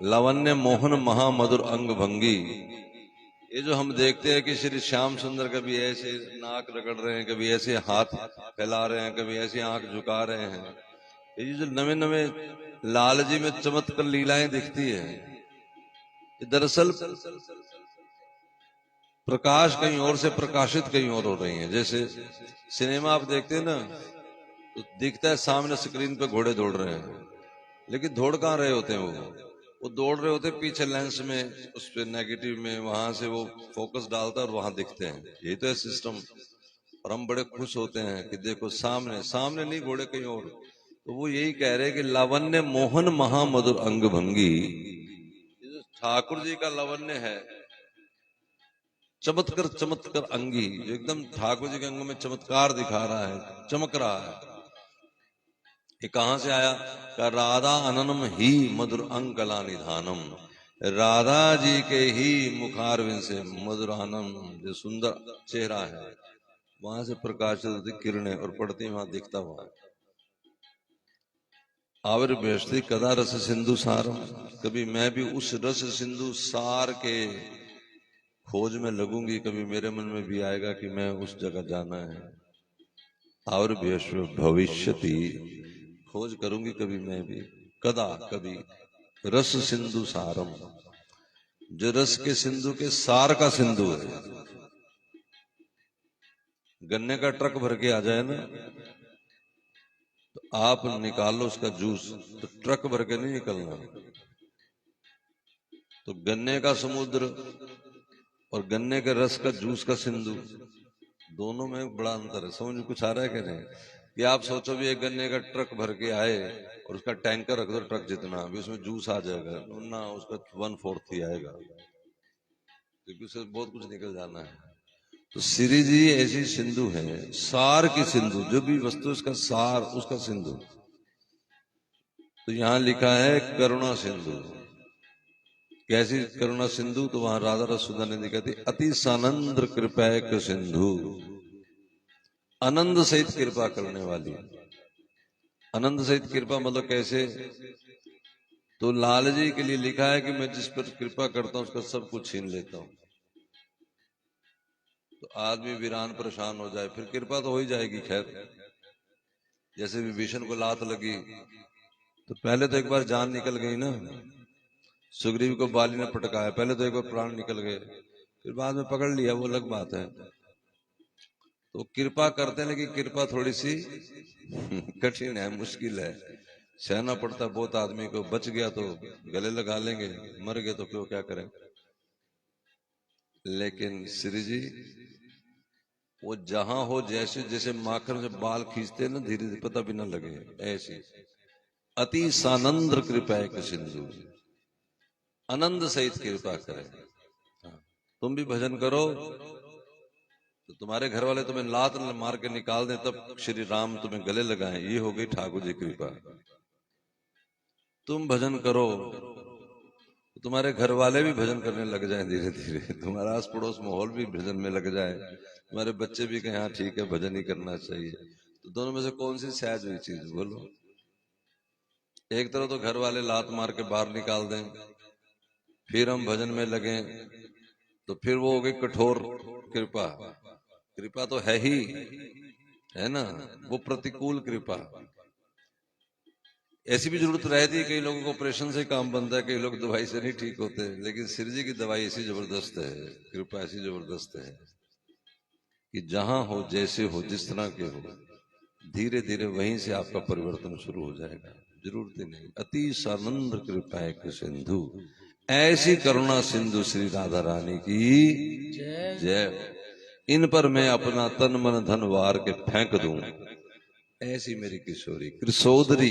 लावण्य मोहन महामधुर अंग भंगी। ये जो हम देखते हैं कि श्री श्याम सुंदर कभी ऐसे नाक रगड़ रहे हैं, कभी ऐसे हाथ फैला रहे हैं, कभी ऐसे आंख झुका रहे हैं, ये जो नवे नवे लाल जी में चमत्कार लीलाएं दिखती है, ये दरअसल प्रकाश कहीं और से प्रकाशित कहीं और हो रही है। जैसे सिनेमा आप देखते हैं ना, तो दिखता है सामने स्क्रीन पे घोड़े दौड़ रहे हैं, लेकिन दौड़ कहाँ रहे होते हैं? वो दौड़ रहे होते हैं पीछे लेंस में, उस पे नेगेटिव में, वहां से वो फोकस डालता है और वहां दिखते हैं। यही तो है सिस्टम। और हम बड़े खुश होते हैं कि देखो सामने, सामने नहीं, घोड़े कहीं और। तो वो यही कह रहे हैं कि लावण्य मोहन महामधुर अंग भंगी। ठाकुर जी का लावण्य है चमत्कार, चमत्कार अंगी, जो एकदम ठाकुर जी के अंग में चमत्कार दिखा रहा है, चमक रहा है। ये कहां से आया? का राधा अननम ही मधुर अंग कला निधानम। राधा जी के ही मुखारविंद से मधुर आनंद, जो सुंदर चेहरा है, वहां से प्रकाशित होती किरणें और पड़ती वहां दिखता हुआ। आविर्भ्यस्ति कदा रस सिंधु सारम। कभी मैं भी उस रस सिंधु सार के खोज में लगूंगी, कभी मेरे मन में भी आएगा कि मैं उस जगह जाना है। आविर्भ्यस्व भविष्यति, खोज करूंगी कभी मैं भी, कदा, कभी, रस सिंधु सारम, जो रस के सिंधु के सार का सिंधु है। गन्ने का ट्रक भर के आ जाए ना, तो आप निकालो उसका जूस, तो ट्रक भर के नहीं निकलना। तो गन्ने का समुद्र और गन्ने के रस का जूस का सिंधु, दोनों में बड़ा अंतर है। समझ में कुछ आ रहा है कि नहीं? कि आप सोचो भी एक गन्ने का ट्रक भर के आए और उसका टैंकर रख दो ट्रक जितना भी, उसमें जूस आ जाएगा ना, उसका 1/4 ही आएगा, क्योंकि उससे बहुत कुछ निकल जाना है। तो श्री जी ऐसी सिंधु है, सार की सिंधु, जो भी वस्तु उसका सार, उसका सिंधु। तो यहां लिखा है करुणा सिंधु। कैसी करुणा सिंधु? तो वहां राधा रसुदा ने कहती अति सानंद्र कृपैक सिंधु, आनंद सहित कृपा करने वाली। आनंद सहित कृपा मतलब कैसे? तो लाल जी के लिए लिखा है कि मैं जिस पर कृपा करता हूं उसका सब कुछ छीन लेता हूं। तो आदमी वीरान परेशान हो जाए, फिर कृपा तो हो ही जाएगी। खैर, जैसे विभीषण को लात लगी, तो पहले तो एक बार जान निकल गई ना। सुग्रीव को बाली ने पटकाया, पहले तो एक बार प्राण निकल गए, फिर बाद में पकड़ लिया, वो अलग बात है। तो कृपा करते हैं, लेकिन कृपा थोड़ी सी कठिन है, मुश्किल है, सहना पड़ता बहुत आदमी को। बच गया तो गले लगा लेंगे, मर गए तो फिर क्या करें। लेकिन श्री जी वो जहां हो, जैसे जैसे माखन से बाल खींचते ना, धीरे धीरे पता भी ना लगे, ऐसी अति सानंद्र कृपा एक सिंधु, आनंद सहित कृपा करे। तुम भी भजन करो तो तुम्हारे घर वाले तुम्हें लात मार के निकाल दें, तब श्री राम तुम्हें गले लगाएं। ये हो गई ठाकुर जी कृपा। तुम भजन करो तो तुम्हारे घर वाले भी भजन करने लग जाएं धीरे धीरे, तुम्हारा आस पड़ोस माहौल भी भजन में लग जाए, तुम्हारे बच्चे भी कहें हाँ ठीक है भजन ही करना चाहिए। तो दोनों में से कौन सी सहज हुई चीज बोलो? एक तरह तो घर वाले लात मार के बाहर निकाल दें, फिर हम भजन में लगे, तो फिर वो हो गई कठोर कृपा। कृपा तो है ही, है ना, वो प्रतिकूल कृपा। ऐसी भी जरूरत रहती है, कई लोगों को ऑपरेशन से काम बनता है, कई लोग दवाई से नहीं ठीक होते, लेकिन श्री जी की दवाई ऐसी जबरदस्त है, कृपा ऐसी जबरदस्त है कि जहां हो, जैसे हो, जिस तरह के हो, धीरे धीरे वहीं से आपका परिवर्तन शुरू हो जाएगा। जरूरत ही नहीं। अति सानंद कृपा एक सिंधु, ऐसी करुणा सिंधु श्री राधा रानी की जय। इन पर मैं अपना तन मन धन वार के फेंक दूं, ऐसी मेरी किशोरी कृषोदरी,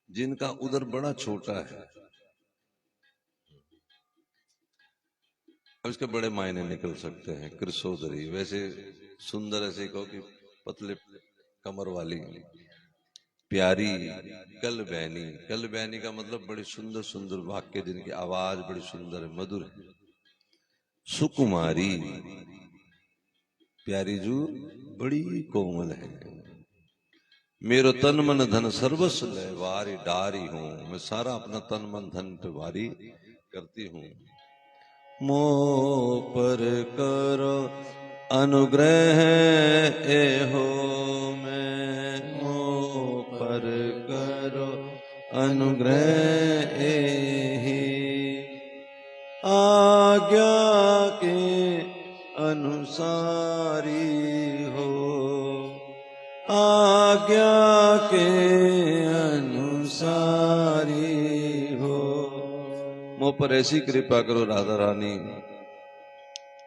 जिनका उदर बड़ा छोटा है। अब इसके बड़े मायने निकल सकते हैं। कृषोदरी वैसे सुंदर, ऐसे कहो कि पतले कमर वाली, प्यारी, कल बहनी। कल बहनी का मतलब बड़ी सुंदर सुंदर वाक्य, जिनकी आवाज बड़ी सुंदर है, मधुर है। सुकुमारी, प्यारी जो बड़ी कोमल है। मेरो तन मन धन सर्वस्व लय वारी डारी हूं। मैं सारा अपना तन मन धन पे वारी करती हूं। मोह पर करो अनुग्रह एहो मैं, मोह पर करो अनुग्रह एहि। आज्ञा के अनुसारी हो, आज्ञा के अनुसारी हो। मुझ पर ऐसी कृपा करो राधा रानी,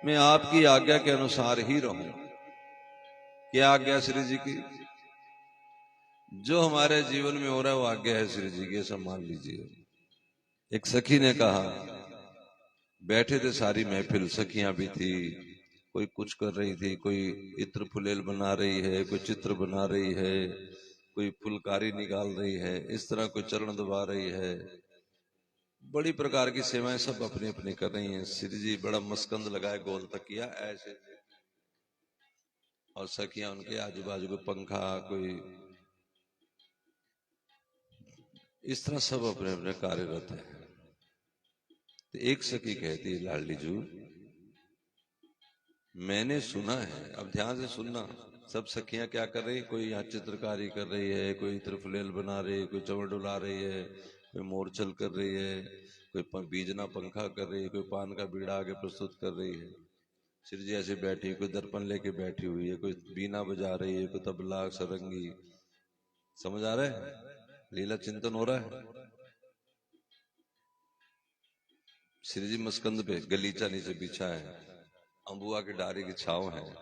मैं आपकी आज्ञा के अनुसार ही रहूं। क्या आज्ञा श्री जी की? जो हमारे जीवन में हो रहा है वो आज्ञा है श्री जी की, सब मान लीजिए। एक सखी ने कहा, बैठे थे सारी महफिल, सखियां भी थी, कोई कुछ कर रही थी, कोई इत्र फुलेल बना रही है, कोई चित्र बना रही है, कोई फुलकारी निकाल रही है, इस तरह कोई चरण दबा रही है, बड़ी प्रकार की सेवाएं सब अपनी अपनी कर रही हैं। श्री जी बड़ा मस्कंद लगाए, गोल तकिया ऐसे, और सखियां उनके आजू बाजू, कोई पंखा, कोई इस तरह सब अपने अपने कार्यरत है। तो एक सखी कहती है, लाडली जू मैंने सुना है, अब ध्यान से सुनना, सब सखियां क्या कर रही, कोई यहाँ चित्रकारी कर रही है, कोई त्रिफुलेल बना रही है, कोई चवर डुला रही है, कोई मोरचल कर रही है, कोई बीजना पंखा कर रही है, कोई पान का बीड़ा आगे प्रस्तुत कर रही है। श्री जी ऐसे बैठी, कोई दर्पण लेके बैठी हुई है, कोई बीना बजा रही है, कोई तबला सरंगी। समझ आ रहा है? लीला चिंतन हो रहा है। श्री जी मस्कंद पे गलीचा नीचे बिछा है, अम्बुआ की डारी की छाव है,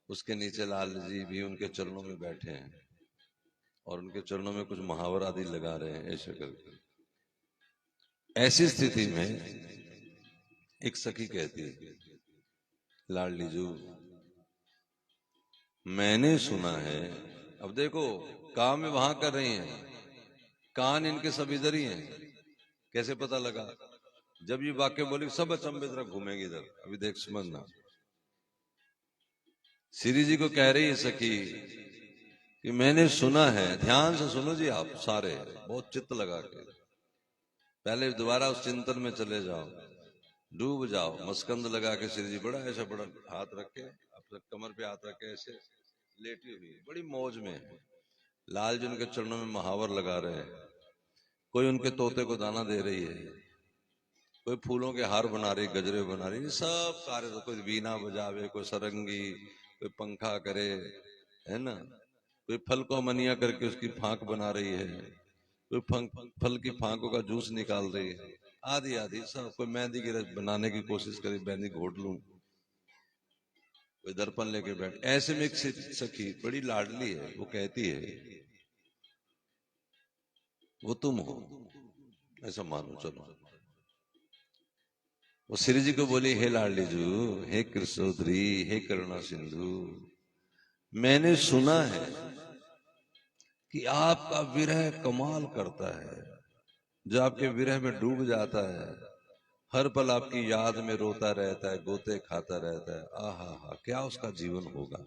उसके नीचे लाल जी भी उनके चरणों में बैठे हैं और उनके चरणों में कुछ महावर आदि लगा रहे हैं ऐसे करके। ऐसी स्थिति में एक सखी कहती है, लाडली जू मैंने सुना है, अब देखो काम में वहां कर रही हैं, कान इनके सब इधर ही हैं। कैसे पता लगा? जब ये वाक्य बोली सब अचंभे तरह घूमेंगे इधर। अभी देख समझना, श्री जी को कह रही है सखी कि मैंने सुना है, ध्यान से सुनो जी आप सारे, बहुत चित्त लगा के, पहले दोबारा उस चिंतन में चले जाओ, डूब जाओ। मस्कंद लगा के श्री जी बड़ा ऐसा बड़ा हाथ रख के, अपने कमर पे हाथ रख के ऐसे लेटी हुई, बड़ी मौज में है। लाल जी उनके चरणों में महावर लगा रहे हैं, कोई उनके तोते को दाना दे रही है, कोई फूलों के हार बना रही, गजरे बना रही, सब कार्य, तो कोई बीना बजावे, कोई सरंगी, कोई पंखा करे, है ना, कोई फल को मनिया करके उसकी फांक बना रही है, कोई फल की फांकों का जूस निकाल रही है, आदि आदि सब। कोई मेहंदी की रस बनाने की कोशिश करी, मेहंदी घोट लूं, कोई दर्पण लेके बैठ। ऐसे में एक सखी बड़ी लाडली है, वो कहती है वो तुम हो, ऐसा मानो चलो। वो श्री जी को बोली, हे लाडली जू, हे कृष्णोदरी, हे करुणा सिंधु, मैंने सुना है कि आपका विरह कमाल करता है। जो आपके विरह में डूब जाता है, हर पल आपकी याद में रोता रहता है, गोते खाता रहता है। आहा हा, क्या उसका जीवन होगा।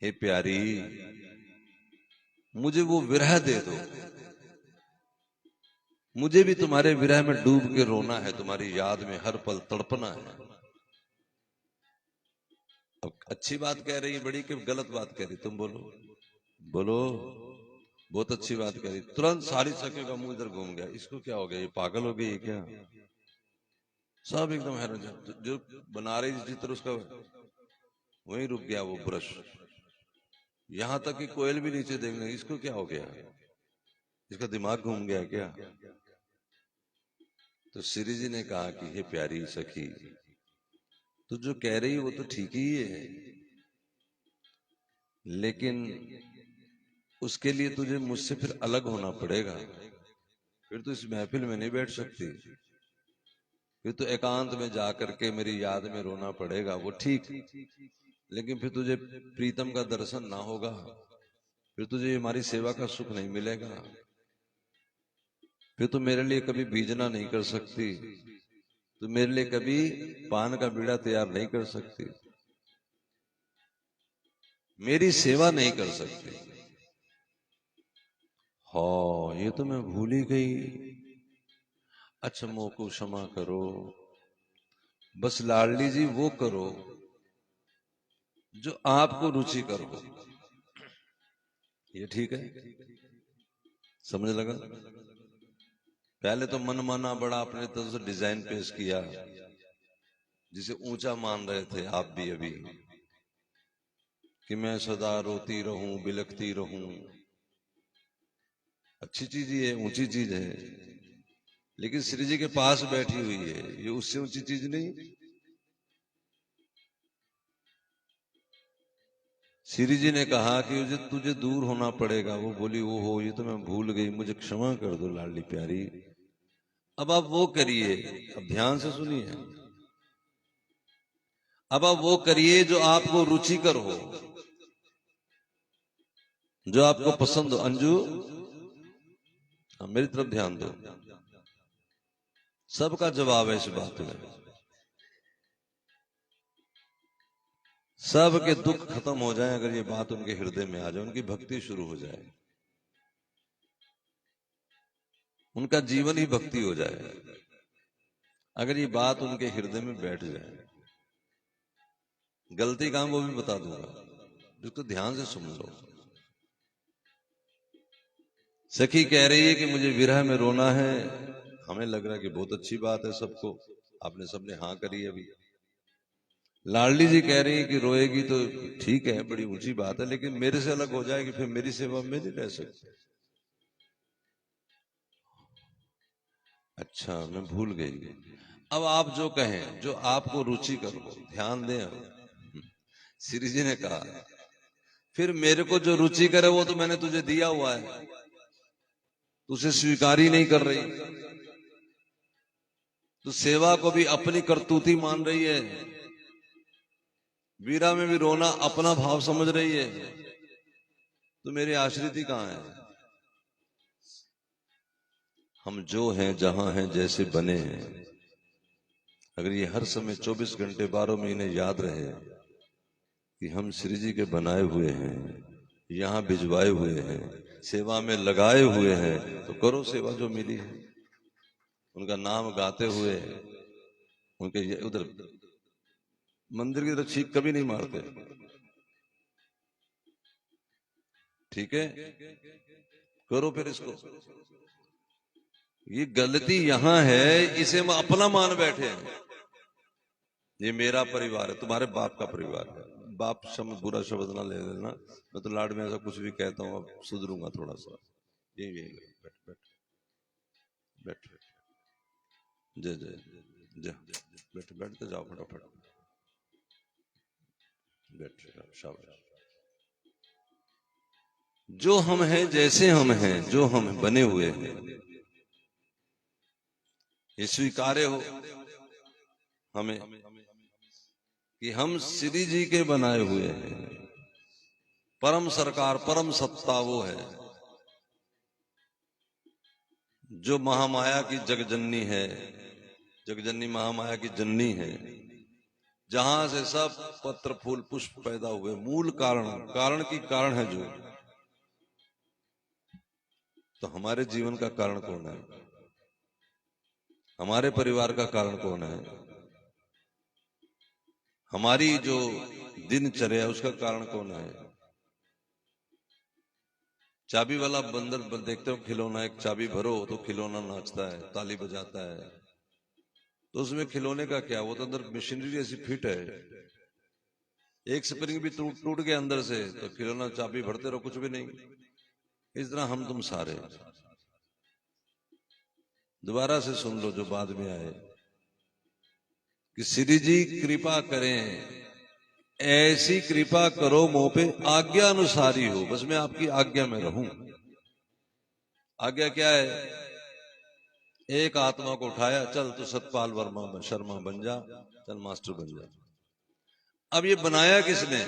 हे प्यारी, मुझे वो विरह दे दो, मुझे भी तुम्हारे विरह में डूब के रोना है, तुम्हारी याद में हर पल तड़पना है। अब अच्छी बात कह रही है बड़ी कि गलत बात कह रही? तुम बोलो बोलो। बहुत अच्छी बात कह रही। तुरंत सारी सखियों का मुंह इधर घूम गया, इसको क्या हो गया, ये पागल हो गई क्या? सब एकदम हैरान, जो बना रही चित्र उसका वहीं रुक गया वो ब्रश, यहां तक कि कोयल भी नीचे देखने, इसको क्या हो गया, इसका दिमाग घूम गया क्या? तो श्री जी ने कहा कि हे प्यारी सखी, तू जो कह रही वो तो ठीक ही है, लेकिन उसके लिए तुझे मुझसे फिर अलग होना पड़ेगा। फिर तो इस महफिल में नहीं बैठ सकती, फिर तो एकांत में जाकर के मेरी याद में रोना पड़ेगा। वो ठीक, लेकिन फिर तुझे प्रीतम का दर्शन ना होगा, फिर तुझे हमारी सेवा का सुख नहीं मिलेगा, फिर तू मेरे लिए कभी बीजना नहीं कर सकती, तू मेरे लिए कभी पान का बीड़ा तैयार नहीं कर सकती। मेरी सेवा नहीं कर सकते। हाँ, ये तो मैं भूल ही गई। अच्छा, मोह को क्षमा करो। बस लाडली जी वो करो जो आपको रुचिकर हो। ये ठीक है, समझ लगा? पहले तो मन माना बड़ा अपने तरफ से डिजाइन पेश किया, जिसे ऊंचा मान रहे थे आप भी अभी, कि मैं सदा रोती रहूं, बिलखती रहूं। अच्छी चीज ही है, ऊंची चीज है, लेकिन श्री जी के पास बैठी हुई है, ये उससे ऊंची चीज नहीं। श्री जी ने कहा कि तुझे दूर होना पड़ेगा। वो बोली, वो हो, ये तो मैं भूल गई, मुझे क्षमा कर दो लाडली प्यारी। अब आप वो करिए, अब ध्यान से सुनिए, अब आप वो करिए जो आपको रुचिकर हो, जो आपको पसंद हो। अंजू, मेरी तरफ ध्यान दो, सबका जवाब है इस बात में। सबके दुख खत्म हो जाए अगर ये बात उनके हृदय में आ जाए, उनकी भक्ति शुरू हो जाए, उनका जीवन ही भक्ति हो जाए अगर ये बात उनके हृदय में बैठ जाए। गलती काम वो भी बता दूंगा, जिसको ध्यान से सुन लो। सखी कह रही है कि मुझे विरह में रोना है। हमें लग रहा है कि बहुत अच्छी बात है, सबको, आपने सबने हाँ करी अभी। लाडली जी कह रही है कि रोएगी तो ठीक है, बड़ी ऊंची बात है, लेकिन मेरे से अलग हो जाएगी, फिर मेरी सेवा में नहीं रह सकती। अच्छा, मैं भूल गई। अब आप जो कहें, जो आपको रुचि करो, ध्यान दें। अब श्री जी ने कहा, फिर मेरे को जो रुचि करे वो तो मैंने तुझे दिया हुआ है, तुझे स्वीकार ही नहीं कर रही। तो सेवा को भी अपनी करतूती मान रही है, वीरा में भी रोना अपना भाव समझ रही है, तो मेरी आश्रिति कहां है? हम जो हैं, जहां हैं, जैसे बने हैं, अगर ये हर समय 24 घंटे 12 महीने याद रहे कि हम श्री जी के बनाए हुए हैं, यहां भिजवाए हुए हैं, सेवा में लगाए हुए हैं, तो करो सेवा जो मिली है। उनका नाम गाते हुए, उनके उधर मंदिर की तरफ छींक कभी नहीं मारते, ठीक है? करो फिर इसको। ये गलती यहां है, इसे हम अपना मान बैठे हैं। ये मेरा परिवार है, तुम्हारे बाप का परिवार है। बाप शब्द बुरा शब्द ना ले लेना, मैं तो लाड में ऐसा कुछ भी कहता हूँ, अब सुधरूंगा थोड़ा सा। यही बैठ बैठ बैठ, जय जय जय, बैठ बैठते जाओ फटाफट, बैठ, शाबाश। जो हम हैं, जैसे हम हैं, जो हम बने हुए हैं, ये स्वीकार्य हो हमें कि हम श्री जी के बनाए हुए हैं। परम सरकार, परम सत्ता वो है जो महामाया की जगजननी है, जगजननी महामाया की जननी है, जहां से सब पत्र फूल पुष्प पैदा हुए, मूल कारण, कारण की कारण है जो। तो हमारे जीवन का कारण कौन है? हमारे परिवार का कारण कौन है? हमारी जो दिनचर्या है उसका कारण कौन है? चाबी वाला बंदर देखते हो, खिलौना, एक चाबी भरो तो खिलौना नाचता है, ताली बजाता है, तो उसमें खिलौने का क्या, वो तो अंदर मशीनरी ऐसी फिट है, एक स्प्रिंग भी टूट टूट गया अंदर से तो खिलौना चाबी भरते रहो, कुछ भी नहीं। इस तरह हम तुम सारे, दोबारा से सुन लो जो बाद में आए, कि श्री जी कृपा करें, ऐसी कृपा करो मोह पे आज्ञा अनुसारी हो, बस मैं आपकी आज्ञा में रहूं। आज्ञा क्या है? एक आत्मा को उठाया, चल तू सतपाल वर्मा शर्मा बन जा, चल मास्टर बन जा। अब ये बनाया किसने?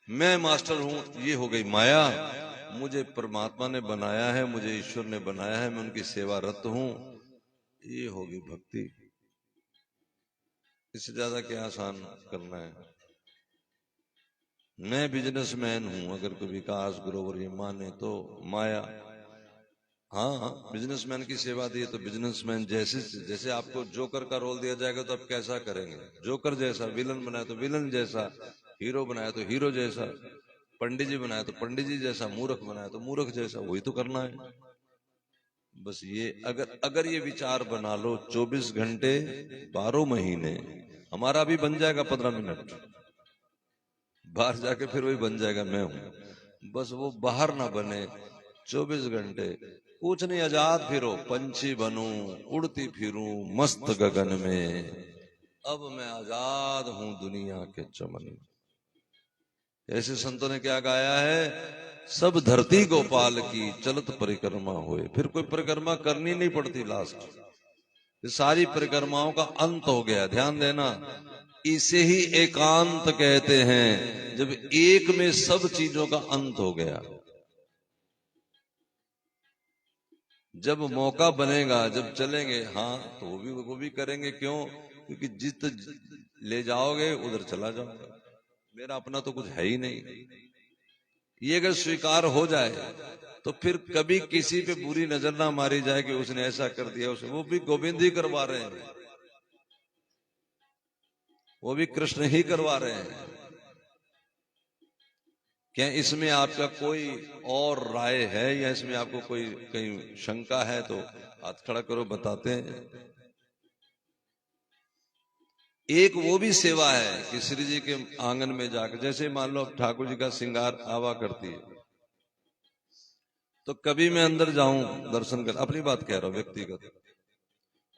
मैं मास्टर हूं, ये हो गई माया। मुझे परमात्मा ने बनाया है, मुझे ईश्वर ने बनाया है, मैं उनकी सेवारत हूं, ये होगी भक्ति। इससे ज्यादा क्या आसान करना है? मैं बिजनेसमैन हूं, अगर कोई विकास ग्रोवर ये माने तो माया। हाँ, बिजनेसमैन की सेवा दी तो बिजनेसमैन जैसे जैसे आपको जोकर का रोल दिया जाएगा तो आप कैसा करेंगे? जोकर जैसा। विलन बनाया तो विलन जैसा, हीरो बनाया तो हीरो जैसा, पंडित जी बनाया तो पंडित जी जैसा, मूर्ख बनाया तो मूर्ख जैसा, वही तो करना है। बस ये अगर अगर ये विचार बना लो, 24 घंटे 12 महीने हमारा भी बन जाएगा 15 मिनट, बाहर जाके फिर वही बन जाएगा मैं हूं। बस वो बाहर ना बने, 24 घंटे कुछ नहीं, आजाद फिरो, पंछी बनूं, उड़ती फिरूं मस्त गगन में, अब मैं आजाद हूं दुनिया के चमन में। ऐसे संतों ने क्या गाया है? सब धरती गोपाल की चलत परिक्रमा होए। फिर कोई परिक्रमा करनी नहीं पड़ती लास्ट, ये सारी परिक्रमाओं का अंत हो गया। ध्यान देना, इसे ही एकांत कहते हैं, जब एक में सब चीजों का अंत हो गया। जब मौका बनेगा, जब चलेंगे, हाँ तो वो भी करेंगे। क्यों? क्योंकि जित ले जाओगे उधर चला जाऊंगा, मेरा अपना तो कुछ है ही नहीं। ये अगर स्वीकार हो जाए तो फिर कभी किसी पे बुरी नजर ना मारी जाए कि उसने ऐसा कर दिया, उसे वो भी गोविंद ही करवा रहे हैं, वो भी कृष्ण ही करवा रहे हैं। क्या इसमें आपका कोई और राय है, या इसमें आपको कोई कहीं शंका है तो हाथ खड़ा करो, बताते हैं। एक वो भी सेवा है कि श्री जी के आंगन में जाकर, जैसे मान लो अब ठाकुर जी का श्रृंगार आवा करती है, तो कभी मैं अंदर जाऊं दर्शन कर, अपनी बात कह रहा हूं व्यक्तिगत,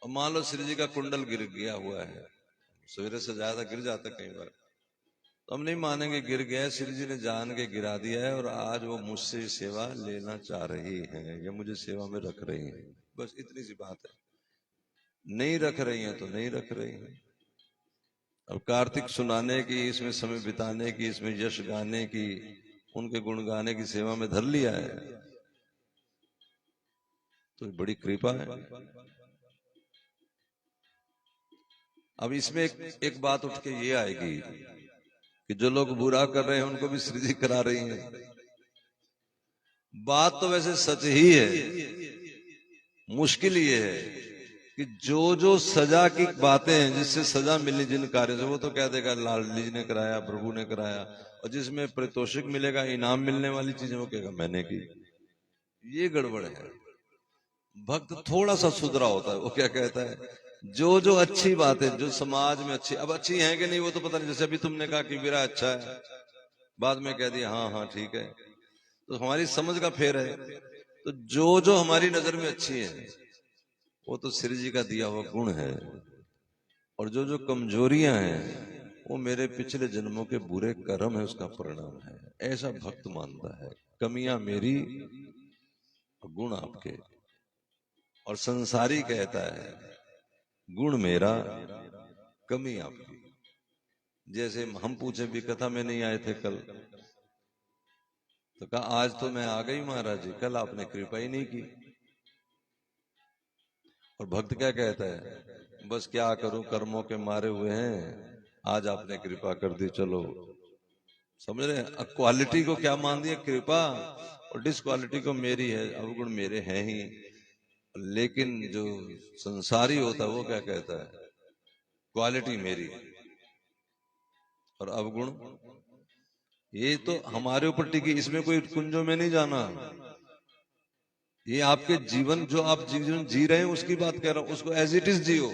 और मान लो श्री जी का कुंडल गिर गया हुआ है, सवेरे से ज्यादा गिर जाता कई बार, तो हम नहीं मानेंगे गिर गया है, श्री जी ने जान के गिरा दिया है और आज वो मुझसे सेवा लेना चाह रही है या मुझे सेवा में रख रही है। बस इतनी सी बात है। नहीं रख रही है तो नहीं रख रही है। अब कार्तिक सुनाने की, इसमें समय बिताने की, इसमें यश गाने की, उनके गुण गाने की सेवा में धर लिया है, तो बड़ी कृपा है। अब इसमें एक बात उठ के ये आएगी कि जो लोग बुरा कर रहे हैं उनको भी श्री जी करा रही हैं। बात तो वैसे सच ही है, मुश्किल ये है कि जो जो सजा की बातें हैं, जिससे सजा मिलनी जिन कार्य से, वो तो कह देगा लाडली जी ने कराया, प्रभु ने कराया, और जिसमें पारितोषिक मिलेगा, इनाम मिलने वाली चीजें, वो कहेगा मैंने की। ये गड़बड़ है। भक्त थोड़ा सा सुधरा होता है, वो क्या कहता है, जो जो अच्छी बातें जो समाज में अच्छी, अब अच्छी है कि नहीं वो तो पता नहीं। जैसे अभी तुमने कहा कि मेरा अच्छा है, बाद में कह दिया हाँ हाँ ठीक है, तो हमारी समझ का फेर है। तो जो जो हमारी नजर में अच्छी है वो तो श्री जी का दिया हुआ गुण है, और जो जो कमजोरियां हैं वो मेरे पिछले जन्मों के बुरे कर्म है, उसका परिणाम है, ऐसा भक्त मानता है। कमियां मेरी, गुण आपके। और संसारी कहता है गुण मेरा, कमी आपकी। जैसे हम पूछे भी, कथा में नहीं आए थे कल, तो कहा आज तो मैं आ गई महाराज जी, कल आपने कृपा ही नहीं की। और भक्त क्या कहता है, बस क्या करूं, कर्मों के मारे हुए हैं, आज आपने कृपा कर दी, चलो। समझ रहे हैं? क्वालिटी को क्या मान दिया, कृपा, और डिसक्वालिटी को मेरी है, अवगुण मेरे हैं ही। लेकिन जो संसारी होता है वो क्या कहता है, क्वालिटी मेरी और अवगुण। ये तो हमारे ऊपर टिकी, इसमें कोई कुंजों में नहीं जाना। ये आपके जीवन, जो आप जीवन जी रहे हैं उसकी बात कह रहा हूं, उसको एज इट इज जियो।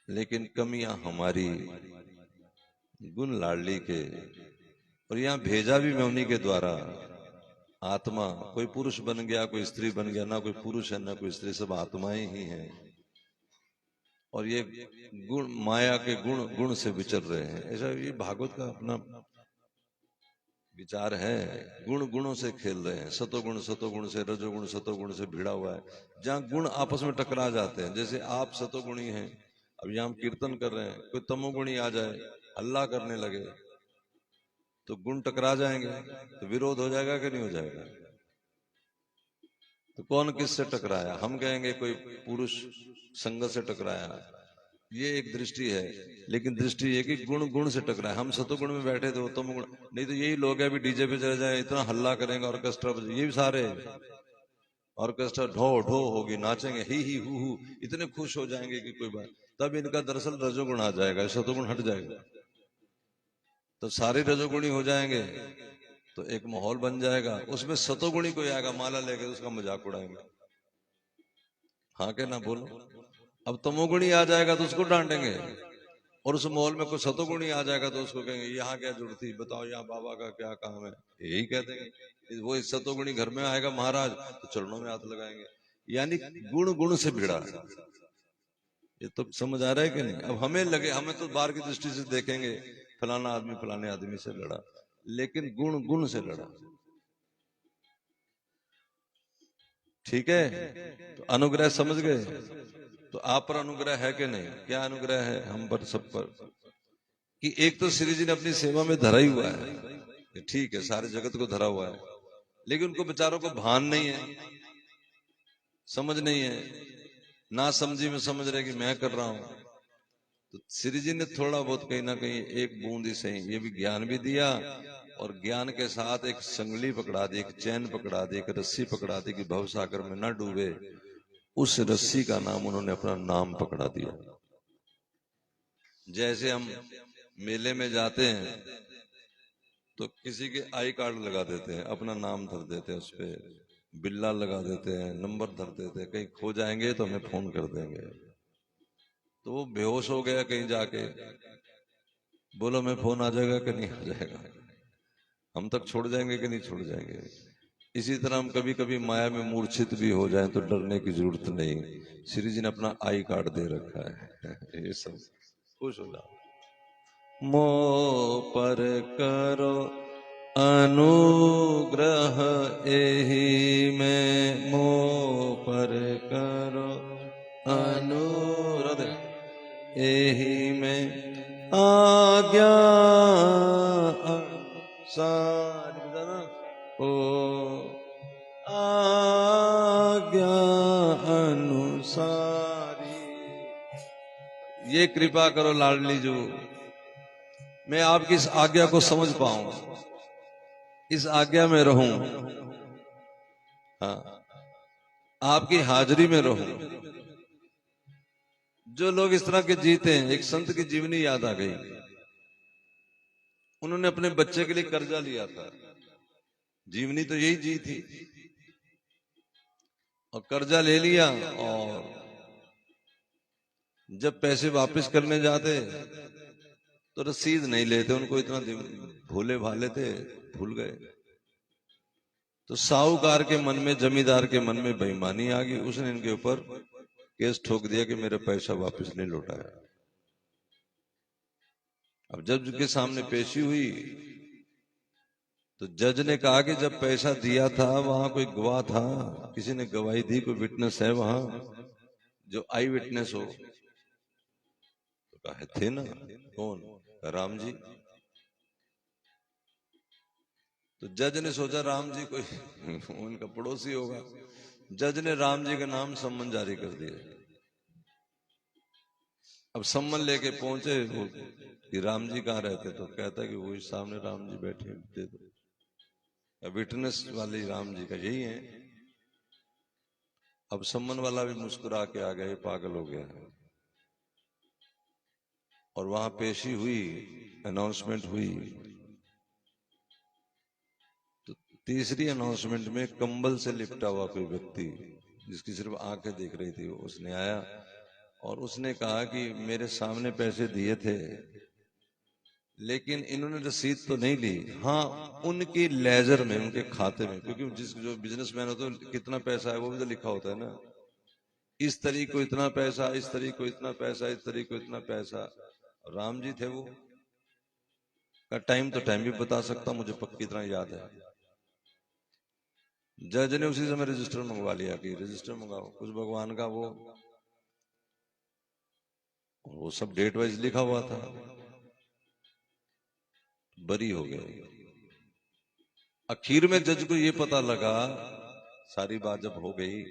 लेकिन कमियां हमारी, गुण लाडली के। और यहां भेजा भी मैं उन्हीं के द्वारा। आत्मा, कोई पुरुष बन गया, कोई स्त्री बन गया, ना कोई पुरुष है ना कोई स्त्री, सब आत्माएं ही हैं। और ये गुण, माया के गुण गुण से विचर रहे हैं, ऐसा ये भागवत का अपना विचार है। गुण गुणों से खेल रहे हैं, सतोगुण से, रजोगुण सतोगुण से भिड़ा हुआ है। जहां गुण आपस में टकरा जाते हैं, जैसे आप सतोगुणी हैं, अब यहां हम कीर्तन कर रहे हैं, कोई तमोगुणी आ जाए, हल्ला करने लगे, तो गुण टकरा जाएंगे, तो विरोध हो जाएगा कि नहीं हो जाएगा? तो कौन किससे टकराया? हम कहेंगे कोई पुरुष संग से टकराया, ये एक दृष्टि है। लेकिन दृष्टि ये कि गुण गुण से टकराए। हम सतोगुण में बैठे थे, वो तमोगुण। नहीं तो यही लोग हैं अभी डीजे पे चले जाए, इतना हल्ला करेंगे, ऑर्केस्ट्रा बजे, ये भी सारे ऑर्केस्ट्रा ढो ढो होगी, नाचेंगे ही हु, इतने खुश हो जाएंगे कि कोई बात। तब इनका दरअसल रजोगुण आ जाएगा, सतोगुण हट जाएगा, तो सारे रजोगुणी हो जाएंगे, तो एक माहौल बन जाएगा। उसमें सतोगुणी कोई आएगा माला लेके, उसका मजाक उड़ाएंगे। हाँ के ना बोलो। अब तमोगुणी आ जाएगा तो उसको डांटेंगे, और उस माहौल में कोई सतोगुणी आ जाएगा तो उसको कहेंगे यहाँ क्या जरूरत थी, बताओ यहाँ बाबा का क्या काम है, यही कह देंगे। वो इस सतोगुणी घर में आएगा महाराज तो चरणों में हाथ लगाएंगे। यानी गुण गुण से भिड़ा। ये तो समझ आ रहा है कि नहीं? अब हमें लगे, हमें तो बाहर की दृष्टि से देखेंगे फलाना आदमी फलाने आदमी से लड़ा, लेकिन गुण गुण से लड़ा। ठीक है, तो अनुग्रह समझ गए। तो आप पर अनुग्रह है कि नहीं? क्या अनुग्रह है हम पर, सब पर? कि एक तो श्री जी ने अपनी सेवा में धरा ही हुआ है, ठीक है, सारे जगत को धरा हुआ है, लेकिन उनको बेचारों को भान नहीं है, समझ नहीं है, ना समझी में समझ रहे कि मैं कर रहा हूं। तो श्री जी ने थोड़ा बहुत कहीं ना कहीं एक बूंद ही सही ये भी ज्ञान भी दिया, और ज्ञान के साथ एक संगली पकड़ा दी, एक चैन पकड़ा दी, एक रस्सी पकड़ा दी कि भव सागर में न डूबे। उस रस्सी का नाम उन्होंने अपना नाम पकड़ा दिया। जैसे हम मेले में जाते हैं तो किसी के आई कार्ड लगा देते हैं, अपना नाम धर देते हैं, उस पे बिल्ला लगा देते हैं, नंबर धर देते हैं, कहीं खो जाएंगे तो हमें फोन कर देंगे। तो वो बेहोश हो गया कहीं जाके, बोलो मैं फोन आ जाएगा कि नहीं आ जाएगा, हम तक छोड़ जाएंगे कि नहीं छोड़ जाएंगे। इसी तरह हम कभी कभी माया में मूर्छित भी हो जाएं तो डरने की जरूरत नहीं, श्री जी ने अपना आई कार्ड दे रखा है। ये सब खुश हो जाओ। मो पर करो अनुग्रह एहि में, मो पर करो अनुग्रह एहि में, आज्ञा सारी ओ आज्ञा अनुसारी। ये कृपा करो लाडली जो मैं आपकी इस आज्ञा को समझ पाऊं, इस आज्ञा में रहूं, हाँ, आपकी हाजिरी में रहूं। जो लोग इस तरह के जीते हैं, एक संत की जीवनी याद आ गई। उन्होंने अपने बच्चे के लिए कर्जा लिया था, जीवनी तो यही जी थी, और कर्जा ले लिया, और जब पैसे वापस करने जाते तो रसीद नहीं लेते, उनको इतना भोले भाले थे, भूल गए। तो साहूकार के मन में, जमींदार के मन में बेईमानी आ गई, उसने इनके ऊपर केस ठोक दिया कि मेरा पैसा वापस नहीं लौटाया। अब जज के सामने पेशी हुई तो जज ने कहा कि जब पैसा दिया था वहां कोई गवाह था, किसी ने गवाही दी, कोई विटनेस है वहां जो आई विटनेस हो? तो कहा थे ना। कौन? राम जी। तो जज ने सोचा राम जी कोई उनका पड़ोसी होगा, जज ने राम जी का नाम सम्मन जारी कर दिया। अब सम्मन लेके पहुंचे वो कि राम जी कहाँ रहते, तो कहता कि वही सामने राम जी बैठे, दे दो। विटनेस वाली राम जी का यही है। अब सम्मन वाला भी मुस्कुरा के आ गया, ये पागल हो गया है। और वहां पेशी हुई, अनाउंसमेंट हुई। तो तीसरी अनाउंसमेंट में कंबल से लिपटा हुआ कोई व्यक्ति जिसकी सिर्फ आंखें दिख रही थी, उसने आया और उसने कहा कि मेरे सामने पैसे दिए थे, लेकिन इन्होंने रसीद तो नहीं ली। हाँ, उनकी लेजर में, उनके खाते में, क्योंकि जो बिजनेसमैन होता है कितना पैसा है वो भी तो लिखा होता है ना, इस तारीख को इतना पैसा, इस तारीख को इतना पैसा, इस तारीख को इतना पैसा। राम जी थे वो का टाइम तो टाइम भी बता सकता, मुझे पक्की तरह याद है। जज ने उसी समय रजिस्टर मंगवा लिया कि रजिस्टर मंगाओ कुछ भगवान का, वो सब डेट वाइज लिखा हुआ था। बरी हो गए। आखिर में जज को ये पता लगा, सारी बात जब हो गई,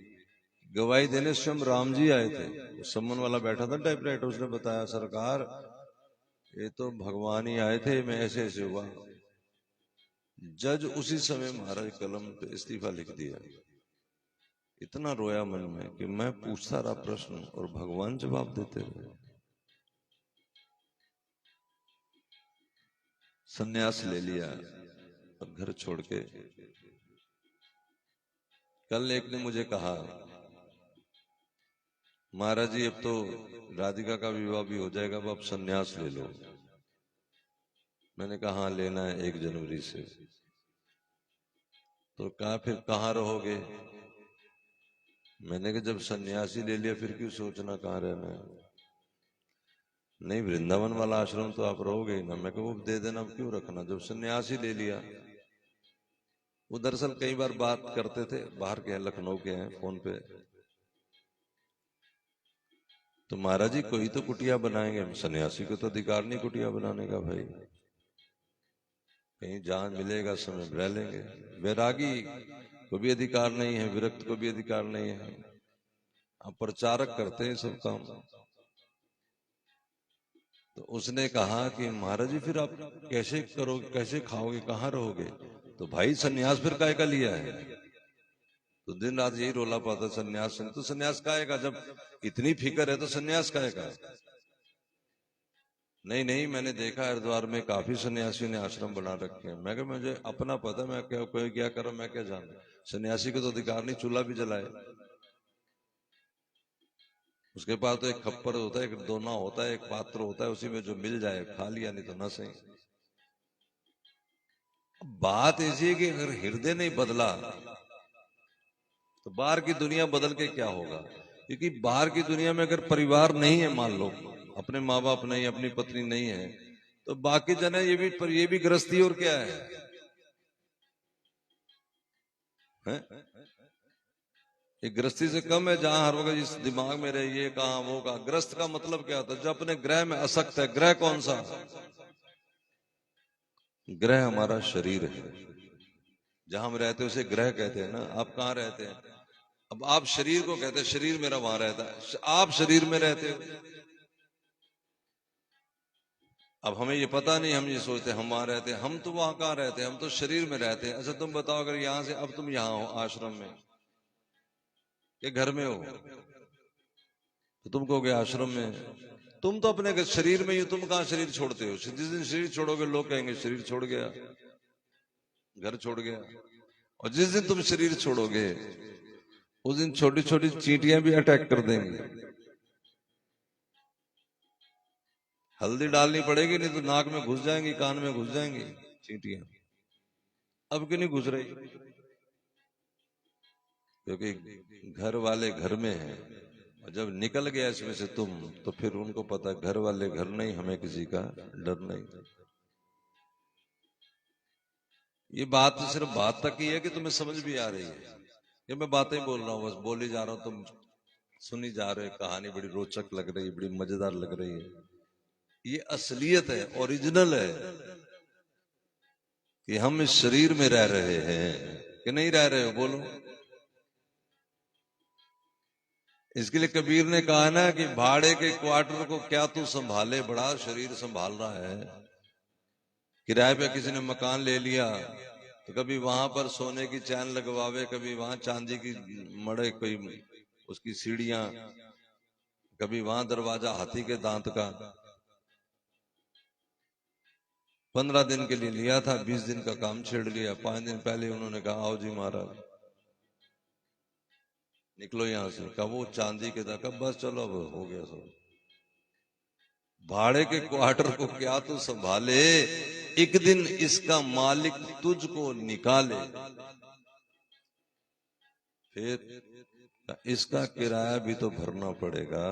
गवाही देने स्वयं राम जी आए थे। वो सम्मन वाला बैठा था टाइपराइटर, उसने बताया सरकार ये तो भगवान ही आए थे, मैं ऐसे ऐसे हुआ। जज उसी समय महाराज कलम पे इस्तीफा लिख दिया। इतना रोया मन में कि मैं पूछता रहा प्रश्न और भगवान जवाब देते रहे। सन्यास ले लिया और घर छोड़ के। कल एक ने मुझे कहा महाराज जी अब तो राधिका का विवाह भी हो जाएगा, अब आप सन्यास ले लो। मैंने कहा हाँ लेना है 1 जनवरी से। तो कहा फिर कहाँ रहोगे? मैंने कहा जब सन्यासी ले लिया फिर क्यों सोचना कहाँ रहना है। नहीं वृंदावन वाला आश्रम तो आप रहोगे ही ना। मैं कहा वो दे देना, अब क्यों रखना जब सन्यासी ले लिया। वो दरअसल कई बार बात करते थे, बाहर के हैं, लखनऊ के हैं, फोन पे। तो महाराज जी कोई तो कुटिया बनाएंगे, सन्यासी को तो अधिकार नहीं कुटिया बनाने का भाई। कहीं जहां मिलेगा समय रह लेंगे। वैरागी को भी अधिकार नहीं है, विरक्त को भी अधिकार नहीं है। आप प्रचारक करते हैं सब काम। तो उसने कहा कि महाराज जी फिर आप कैसे करोगे, कैसे खाओगे, कहाँ रहोगे? तो भाई सन्यास फिर काय का लिया है? तो दिन रात यही रोला पाता सन्यास। तो सन्यास काहे का, जब इतनी फिक्र है तो सन्यास काहे का? नहीं नहीं मैंने देखा हरिद्वार में काफी सन्यासियों ने आश्रम बना रखे हैं। मैं कहा मुझे अपना पता, मैं क्या कोई क्या करो मैं क्या जानू। सन्यासी को तो अधिकार नहीं चूल्हा भी जलाए। उसके पास तो एक खप्पर होता है, एक दोना होता है, एक पात्र होता है, उसी में जो मिल जाए खा लिया, नहीं तो न सही। बात ऐसी है कि अगर हृदय नहीं बदला तो बाहर की दुनिया बदल के क्या होगा। क्योंकि बाहर की दुनिया में अगर परिवार नहीं है, मान लो अपने माँ बाप नहीं, अपनी पत्नी नहीं है, तो बाकी जन है ये भी गृहस्थी और क्या है? ये गृहस्थी से कम है जहां हर वक्त इस दिमाग में रहे ये कहा वो कहा। ग्रस्त का मतलब क्या होता है? जो अपने ग्रह में असक्त है। ग्रह कौन सा? ग्रह हमारा शरीर है। जहां हम रहते हैं उसे ग्रह कहते हैं ना। आप कहाँ रहते हैं? अब आप शरीर को कहते हैं, शरीर मेरा वहां रहता है, आप शरीर में रहते हो। अब हमें ये पता नहीं, हम ये सोचते हैं हम वहां रहते हैं, हम तो वहां कहाँ रहते हैं, हम तो शरीर में रहते हैं। अच्छा तुम बताओ अगर यहां से अब तुम यहां हो आश्रम में या घर में हो, तो तुम कहोगे आश्रम में। तुम तो अपने शरीर में ही, तुम कहाँ शरीर छोड़ते हो? जिस दिन शरीर छोड़ोगे लोग कहेंगे शरीर छोड़ गया, घर छोड़ गया। और जिस दिन तुम शरीर छोड़ोगे उस दिन छोटी छोटी चींटियां भी अटैक कर देंगी। हल्दी डालनी पड़ेगी, नहीं तो नाक में घुस जाएंगी, कान में घुस जाएंगी चींटियां। अब क्यों नहीं घुस रही? क्योंकि घर वाले घर में हैं, और जब निकल गया इसमें से तुम, तो फिर उनको पता घर वाले घर नहीं, हमें किसी का डर नहीं। ये बात तो सिर्फ बात तक ही है कि तुम्हें समझ भी आ रही है। ये मैं बातें बोल रहा हूँ, बस बोल ही जा रहा हूँ, तुम सुनी जा रहे हो। कहानी बड़ी रोचक लग रही है, बड़ी मजेदार लग रही है। ये असलियत है, ओरिजिनल है कि हम इस शरीर में रह रहे हैं कि नहीं रह रहे हो, बोलो। इसके लिए कबीर ने कहा ना कि भाड़े के क्वार्टर को क्या तू संभाले, बड़ा शरीर संभाल रहा है। किराए पे किसी ने मकान ले लिया तो कभी वहां पर सोने की चैन लगवावे, कभी वहां चांदी की मड़े, कोई उसकी सीढ़ियां, कभी वहां दरवाजा हाथी के दांत का। 15 दिन के लिए लिया था, 20 दिन का काम छेड़ लिया। 5 दिन पहले उन्होंने कहा आओ जी महाराज निकलो यहां से। कब वो चांदी के दांत, बस चलो अब हो गया सब। भाड़े के क्वार्टर को क्या तू संभाले, एक दिन इसका मालिक तुझको निकाले। फिर इसका किराया भी तो भरना पड़ेगा।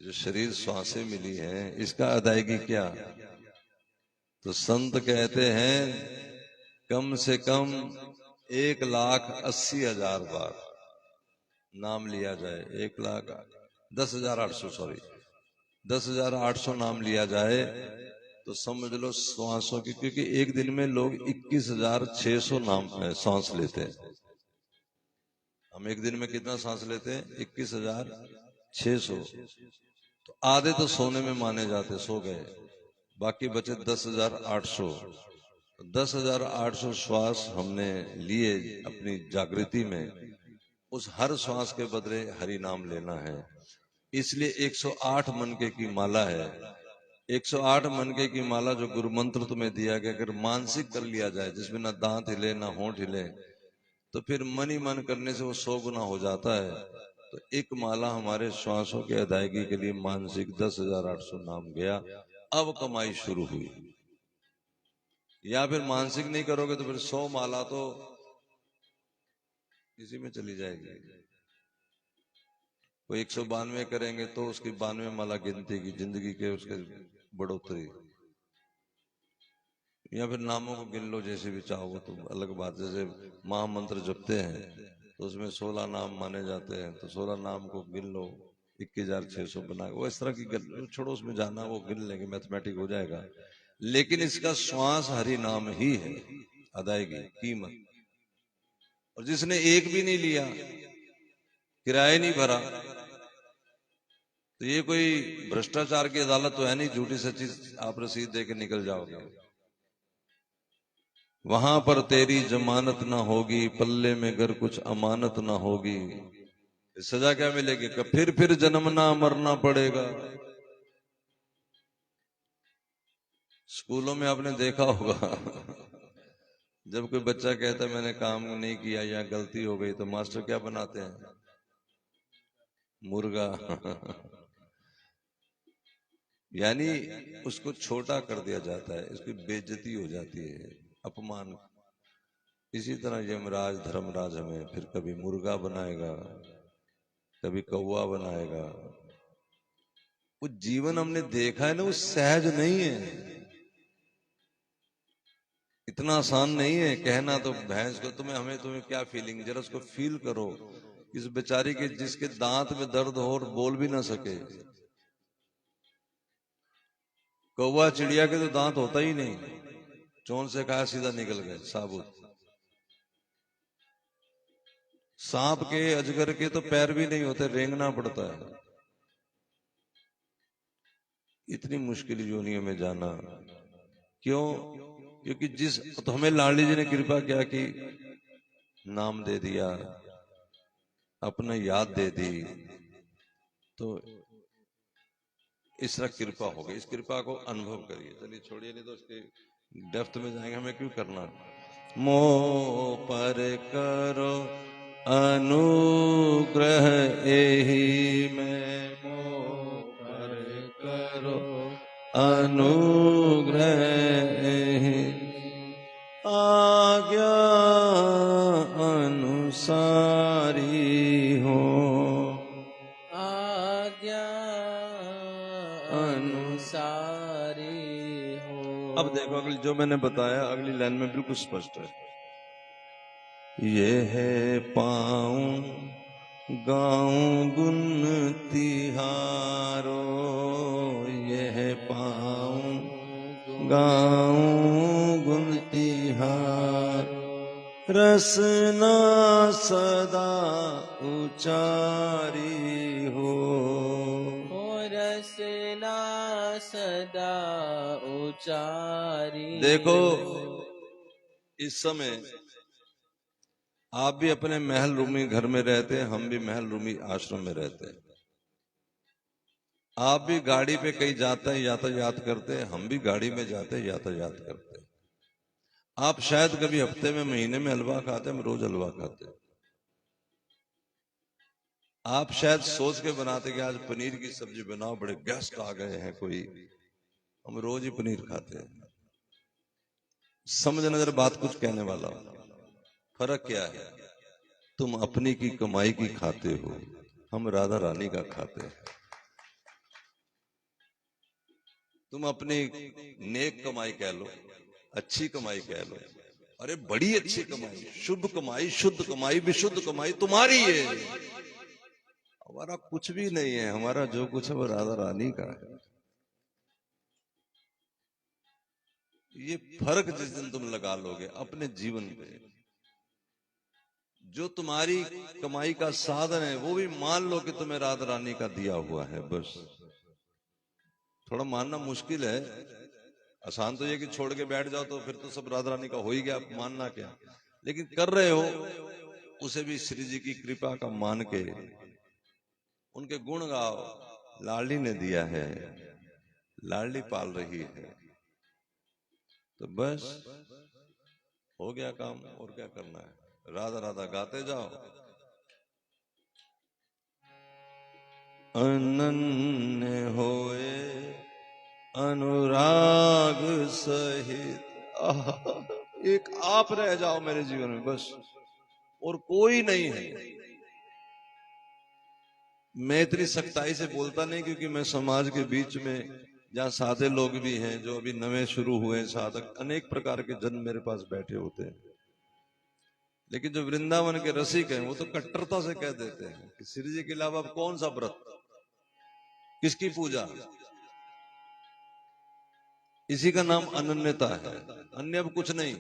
जो शरीर श्वासें मिली है इसका अदायगी क्या? तो संत कहते हैं कम से कम 1,80,000 बार नाम लिया जाए। 10,800 सॉरी 10,800 नाम लिया जाए तो समझ लो श्वासों की। क्योंकि एक दिन में लोग 21,600 नाम सांस लेते हैं। हम हम एक दिन में कितना सांस लेते हैं? 21,600। तो आधे तो सोने में माने जाते, सो गए, बाकी बचे 10,800। 10,800 श्वास हमने लिए अपनी जागृति में। उस हर श्वास के बदले हरि नाम लेना है। इसलिए 108 मनके की माला है। 108 मनके की माला जो गुरु मंत्र तुम्हें दिया गया, अगर मानसिक कर लिया जाए, जिसमें ना दांत हिले ना होंठ हिले, तो फिर मन ही मन करने से वो 100 गुना हो जाता है। तो एक माला हमारे श्वासों की अदायगी के लिए मानसिक 10,800 नाम गया। अब कमाई शुरू हुई। या फिर मानसिक नहीं करोगे तो फिर 100 माला तो इसी में चली जाएगी। वो 192 करेंगे तो उसकी 92 माला गिनती की जिंदगी के उसके बढ़ोतरी। या फिर नामों को गिन लो जैसे भी चाहो, तो अलग बात। जैसे महामंत्र जपते हैं तो उसमें 16 नाम माने जाते हैं, तो 16 नाम को गिन लो, 21,600 बना। वो इस तरह की छोड़ो, उसमें जाना, वो गिन लेंगे, मैथमेटिक हो जाएगा। लेकिन इसका श्वास हरि नाम ही है, अदायगी कीमत। और जिसने एक भी नहीं लिया, किराया नहीं भरा, तो ये कोई भ्रष्टाचार की अदालत तो है नहीं, झूठी सच्ची आप रसीद दे के निकल जाओगे। वहां पर तेरी जमानत ना होगी, पल्ले में अगर कुछ अमानत ना होगी, सजा क्या मिलेगी? कि फिर जन्मना मरना पड़ेगा। स्कूलों में आपने देखा होगा जब कोई बच्चा कहता है मैंने काम नहीं किया या गलती हो गई, तो मास्टर क्या बनाते हैं? मुर्गा यानी उसको छोटा कर दिया जाता है, उसकी बेइज्जती हो जाती है, अपमान। इसी तरह यमराज धर्मराज हमें फिर कभी मुर्गा बनाएगा, कभी कौवा बनाएगा। वो जीवन हमने देखा है ना, वो सहज नहीं है, इतना आसान नहीं है। कहना तो भैंस को तुम्हें क्या फीलिंग, जरा उसको फील करो। इस बेचारी के जिसके दांत में दर्द हो और बोल भी ना सके। कौवा चिड़िया के तो दांत होता ही नहीं, चोंच से खाया सीधा निकल गए साबुत। सांप के अजगर के तो पैर भी नहीं होते, रेंगना पड़ता है। इतनी मुश्किल योनियों में जाना क्यों? क्योंकि तो हमें लाडली जी ने कृपा क्या की, नाम दे दिया, अपना याद दे दी, तो इस तरह कृपा हो गई। इस कृपा को अनुभव करिए। चलिए छोड़िए, नहीं तो उसके डेप्थ में जाएंगे, हमें क्यों करना। मोह पर करो अनुग्रह एहि में, मोह पर करो अनुग्रह एहि, आज्ञा अनुसारी हो, आज्ञा अनुसारी हो। अब देखो अगली जो मैंने बताया, अगली लाइन में बिल्कुल स्पष्ट है। ये है पाऊं गाऊं गुन तिहारो, ये है पाऊं गाऊं गुन तिहारो, रसना सदा उचारी हो, रसना सदा उचारी। देखो इस समय आप भी अपने महल रूमी घर में रहते हैं, हम भी महल रूमी आश्रम में रहते हैं। आप भी गाड़ी पे कहीं जाते हैं, यातायात करते हैं, हम भी गाड़ी में जाते हैं, यातायात करते हैं। आप शायद कभी हफ्ते में महीने में हलवा खाते हैं, हम रोज हलवा खाते हैं। आप शायद सोच के बनाते कि आज पनीर की सब्जी बनाओ, बड़े गेस्ट आ गए हैं कोई, हम रोज ही पनीर खाते हैं। समझ नजर बात कुछ कहने वाला हो। फर्क क्या है? तुम अपनी की कमाई की खाते हो, हम राधा रानी का खाते हैं। तुम अपनी नेक कमाई कह लो, अच्छी कमाई कह लो, अरे बड़ी अच्छी कमाई, शुभ कमाई, शुद्ध कमाई, विशुद्ध कमाई तुम्हारी है। हमारा कुछ भी नहीं है, हमारा जो कुछ है वो राधा रानी का है। ये फर्क जिस दिन तुम लगा लोगे अपने जीवन पे, जो तुम्हारी कमाई का साधन है वो भी मान लो कि तुम्हें राधा रानी का दिया हुआ है। बस थोड़ा मानना मुश्किल है, आसान तो ये कि छोड़ के बैठ जाओ तो फिर तो सब राधा रानी का हो ही गया, मानना क्या। लेकिन कर रहे हो उसे भी श्री जी की कृपा का मान के उनके गुण गाओ। लाडली ने दिया है, लाडली पाल रही है, तो बस हो गया काम। और क्या करना है, राधा राधा गाते जाओ। अनन्य होए अनुराग सहित। एक आप रह जाओ मेरे जीवन में बस, और कोई नहीं है। मैं इतनी सख्ताई से बोलता नहीं क्योंकि मैं समाज के बीच में जहाँ सादे लोग भी हैं, जो अभी नवे शुरू हुए हैं साधक, अनेक प्रकार के जन मेरे पास बैठे होते हैं। लेकिन जो वृंदावन के रसिक हैं वो तो कट्टरता से कह देते हैं कि श्री जी के अलावा अब कौन सा व्रत, किसकी पूजा। इसी का नाम अनन्यता है, अन्य अब कुछ नहीं।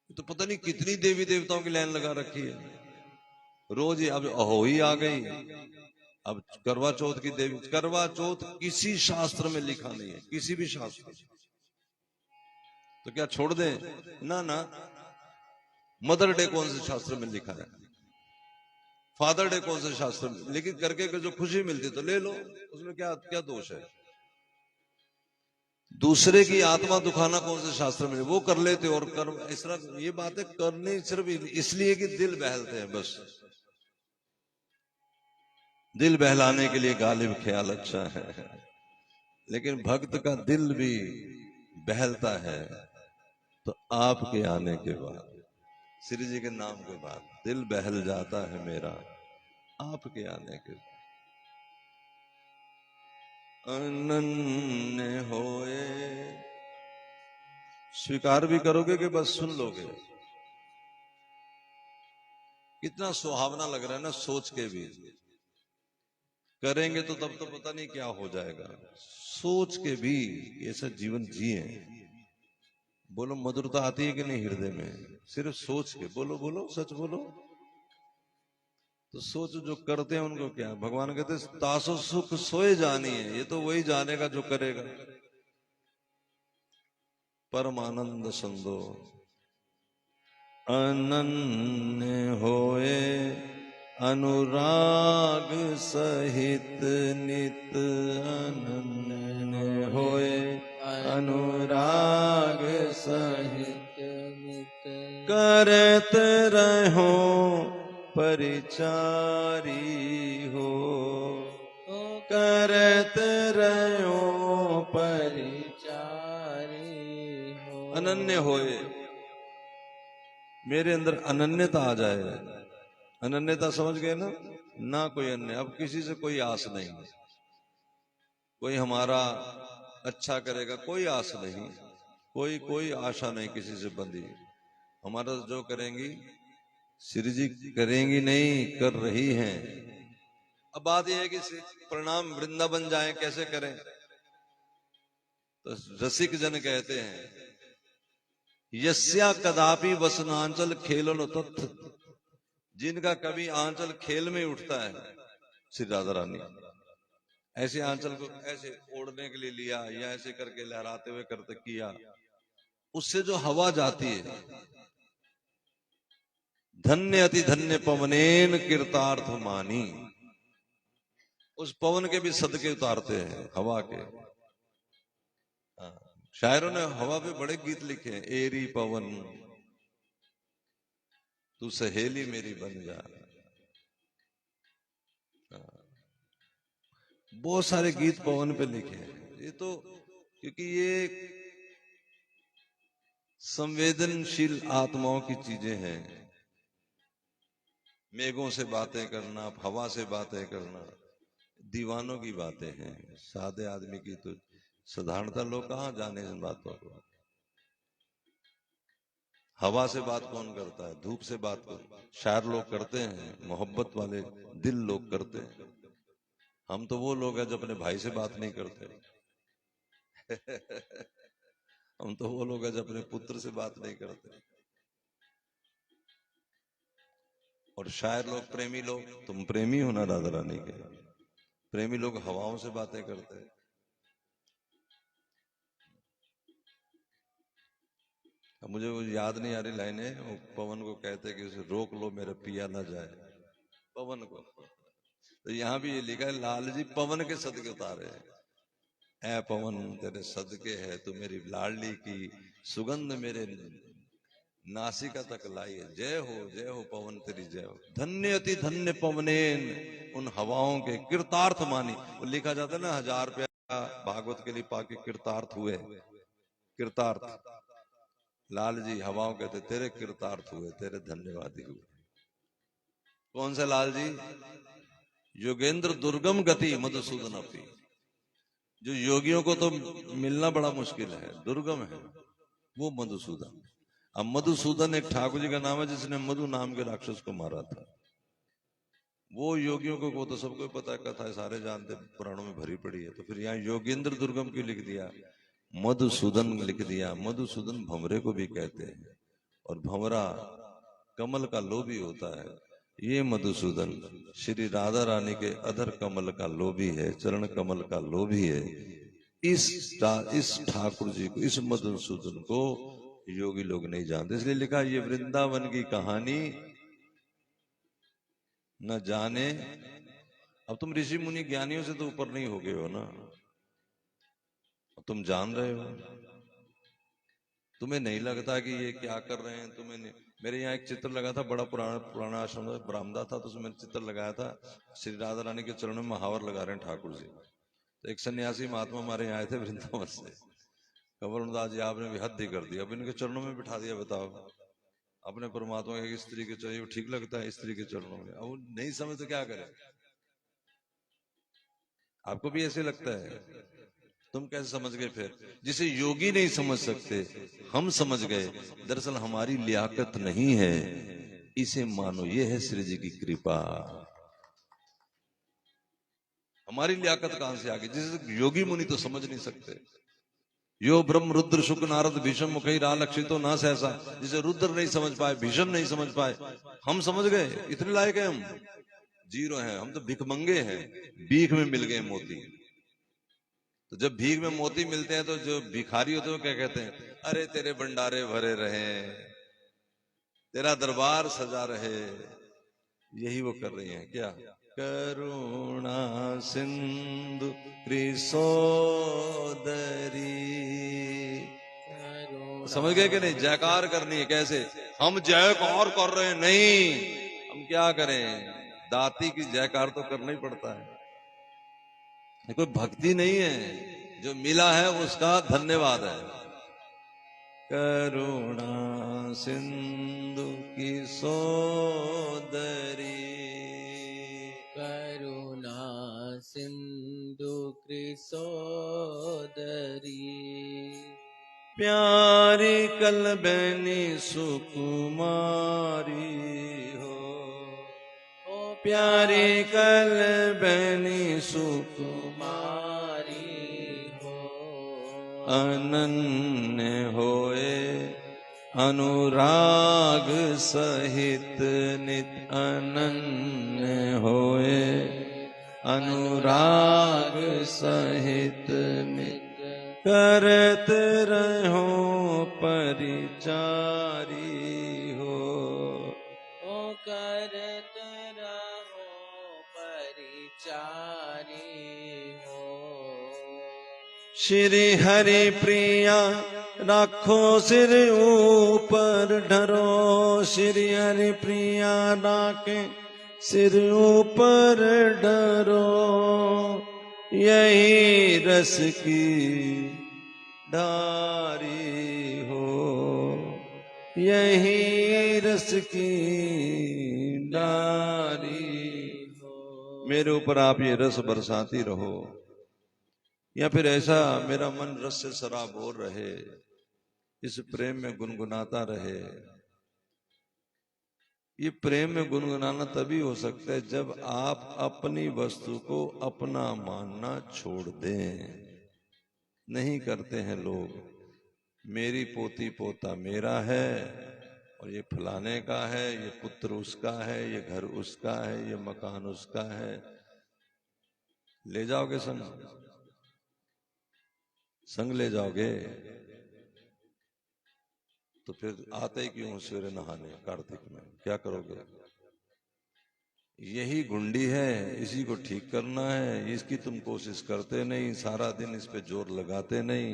तो पता नहीं कितनी देवी देवताओं की लाइन लगा रखी है रोज ही। अब अहोई आ गई, अब करवा चौथ की देवी। करवा चौथ किसी शास्त्र में लिखा नहीं है, किसी भी शास्त्र में। तो क्या छोड़ दें? ना ना। मदर डे कौन से शास्त्र में लिखा है? फादर डे कौन से शास्त्र में? लेकिन करके जो खुशी मिलती तो ले लो, उसमें क्या क्या दोष है। दूसरे की आत्मा दुखाना कौन से शास्त्र में? वो कर लेते और कर्म इस तरह। ये बातें करनी सिर्फ इसलिए कि दिल बहलते हैं बस। दिल बहलाने के लिए गालिब ख्याल अच्छा है, लेकिन भक्त का दिल भी बहलता है तो आपके आने के बाद, श्री जी के नाम के बाद दिल बहल जाता है मेरा आपके आने के बाद। अनन्य होए, स्वीकार भी करोगे कि बस सुन लोगे? कितना सुहावना लग रहा है ना, सोच के भी। करेंगे तो तब तो पता नहीं क्या हो जाएगा। सोच के भी ऐसा जीवन जिए। बोलो मधुरता आती है कि नहीं हृदय में? सिर्फ सोच के बोलो, बोलो सच बोलो। तो सोच जो करते हैं उनको क्या, भगवान कहते तासो सुख सोए जानी है। ये तो वही जानेगा जो करेगा। परमानंद संदो अनन्य होए अनुराग सहित नित। अनन्य होए अनुराग सहित नित करत रहो परिचारी हो। करत रहो परिचारी हो। अनन्य होए, मेरे अंदर अनन्यता आ जाए। अनन्यता समझ गए ना? ना कोई अन्य, अब किसी से कोई आस नहीं, कोई हमारा अच्छा करेगा कोई आस नहीं, कोई आशा नहीं किसी से बंधी। हमारा जो करेंगी श्री जी करेंगी, नहीं कर रही हैं। अब बात यह है कि प्रणाम वृंदावन जाए कैसे करें? तो रसिक जन कहते हैं यस्या कदापि वसनांचल खेलन तत्थ। जिनका कभी आंचल खेल में उठता है, श्री राधा रानी ऐसे आंचल को ऐसे ओढ़ने के लिए लिया या ऐसे करके लहराते हुए करते किया, उससे जो हवा जाती है, धन्य अति धन्य पवनेन कीर्तार्थ मानी। उस पवन के भी सदके उतारते हैं हवा के। शायरों ने हवा पे बड़े गीत लिखे हैं। एरी पवन तू सहेली मेरी बन जा। बहुत सारे गीत पवन पे लिखे हैं। ये तो क्योंकि ये संवेदनशील आत्माओं की चीजें हैं। मेघों से बातें करना, हवा से बातें करना दीवानों की बातें हैं। सादे आदमी की तो साधारणता लोग कहाँ जाने इन बातों को। हवा से बात कौन करता है? धूप से बात कौन? शायर लोग करते हैं, मोहब्बत वाले दिल लोग करते हैं। हम तो वो लोग हैं जो अपने भाई से बात नहीं करते। हम तो वो लोग हैं जो अपने पुत्र से बात नहीं करते। और शायर लोग, प्रेमी लोग, तुम प्रेमी हो ना राधा रानी के। प्रेमी लोग हवाओं से बातें करते हैं। अब मुझे वो याद नहीं आ रही लाइनें, वो पवन को कहते कि उसे रोक लो मेरा पिया ना जाए, पवन को। तो यहाँ भी ये लिखा है, लाल जी पवन के सदके उतारे हैं। ऐ पवन तेरे सदके है, तू मेरी लाडली की सुगंध मेरे नासिका तक लाई है। जय हो पवन तेरी जय हो। धन्य अति धन्य पवनेन, उन हवाओं के कृतार्थ मानी। वो लिखा जाता है ना, 1000 रुपया भागवत के लिए पाके कृतार्थ हुए। कृतार्थ लाल जी हवाओं कहते तेरे कृतार्थ हुए, तेरे धन्यवादी हुए। कौन से लाल जी? योगेंद्र दुर्गम गति मधुसूदन अपी। जो योगियों को तो मिलना बड़ा मुश्किल है, दुर्गम है, वो मधुसूदन। अब मधुसूदन एक ठाकुर जी का नाम है जिसने मधु नाम के राक्षस को मारा था। वो योगियों को वो तो सबको पता, कथा है, सारे जानते, पुराणों में भरी पड़ी है। तो फिर यहाँ योगेंद्र दुर्गम क्यों लिख दिया, मधुसूदन लिख दिया। मधुसूदन भंवरे को भी कहते हैं, और भंवरा कमल का लोभी होता है। ये मधुसूदन श्री राधा रानी के अधर कमल का लोभी है, चरण कमल का लोभी है। इस ठाकुर जी को, इस मधुसूदन को योगी लोग नहीं जानते, इसलिए लिखा ये वृंदावन की कहानी न जाने। अब तुम ऋषि मुनि ज्ञानियों से तो ऊपर नहीं हो गए हो ना, अब तुम जान रहे हो। तुम्हें नहीं लगता कि ये क्या कर रहे हैं, तुम्हें नहीं। मेरे यहाँ एक चित्र लगा था, बड़ा पुराना पुराना आश्रम बरामदा था, तो उसमें चित्र लगाया था, श्री राधा रानी के चरणों में महावर लगा रहे हैं ठाकुर जी। तो एक सन्यासी महात्मा हमारे यहाँ आए थे वृंदावन से, कमलदास जी आपने भी हद ही कर दिया, अब इनके चरणों में बिठा दिया। बताओ, अपने परमात्मा के स्त्री के चरणों, ठीक लगता है स्त्री के चरणों में? अब नहीं समझ तो क्या करे। आपको भी ऐसे लगता है? तुम कैसे समझ गए फिर? जिसे योगी नहीं समझ सकते हम समझ गए। दरअसल हमारी लियाकत नहीं है, इसे मानो ये है श्री जी की कृपा। हमारी लियाकत कहां से आ गई, जिसे योगी मुनि तो समझ नहीं सकते। यो ब्रह्म रुद्र शुक नारद भीषम मुखई रालक्षितो ना सहसा। जिसे रुद्र नहीं समझ पाए, भीषम नहीं समझ पाए, हम समझ गए। इतने लायक है हम, जीरो हैं हम तो, भिखमंगे हैं, भीख में मिल गए मोती। तो जब भीख में मोती मिलते हैं तो जो भिखारी होते हैं वो क्या कहते हैं, अरे तेरे भंडारे भरे रहे, तेरा दरबार सजा रहे। यही वो कर रही हैं क्या? करुणा सिंधु कृसोदरी। समझ गए कि नहीं? जयकार करनी है कैसे? हम जयकार कर रहे हैं नहीं, हम क्या करें, दाती की जयकार तो करना ही पड़ता है। कोई भक्ति नहीं है, जो मिला है उसका धन्यवाद है। करुणा सिंधु की सोदरी, करुणा सिंधु कृसोदरी। प्यारी कलबैनी सुकुमारी हो, ओ प्यारी कलबैनी सुकुमारी हो। अनन्य होए अनुराग सहित नित, अनन्य होए अनुराग सहित नित, करत रहो परिचारी हो, ओ करत रहो परिचारी हो। श्री हरि प्रिया राखो सिर ऊपर ढरो, श्री हरि प्रिया राखे सिर ऊपर डरो, यही रस की डारी हो, यही रस की डारी हो। मेरे ऊपर आप ये रस बरसाती रहो, या फिर ऐसा मेरा मन रस से सराबोर रहे, इस प्रेम में गुनगुनाता रहे। ये प्रेम में गुनगुनाना तभी हो सकता है जब आप अपनी वस्तु को अपना मानना छोड़ दें। नहीं करते हैं लोग, मेरी पोती पोता मेरा है और ये फलाने का है, ये पुत्र उसका है, ये घर उसका है, ये मकान उसका है। ले जाओगे संग? संग ले जाओगे तो फिर आते ही क्यों सवेरे नहाने कार्तिक में? क्या करोगे? यही गुंडी है, इसी को ठीक करना है। इसकी तुम कोशिश करते नहीं, सारा दिन इस पे जोर लगाते नहीं।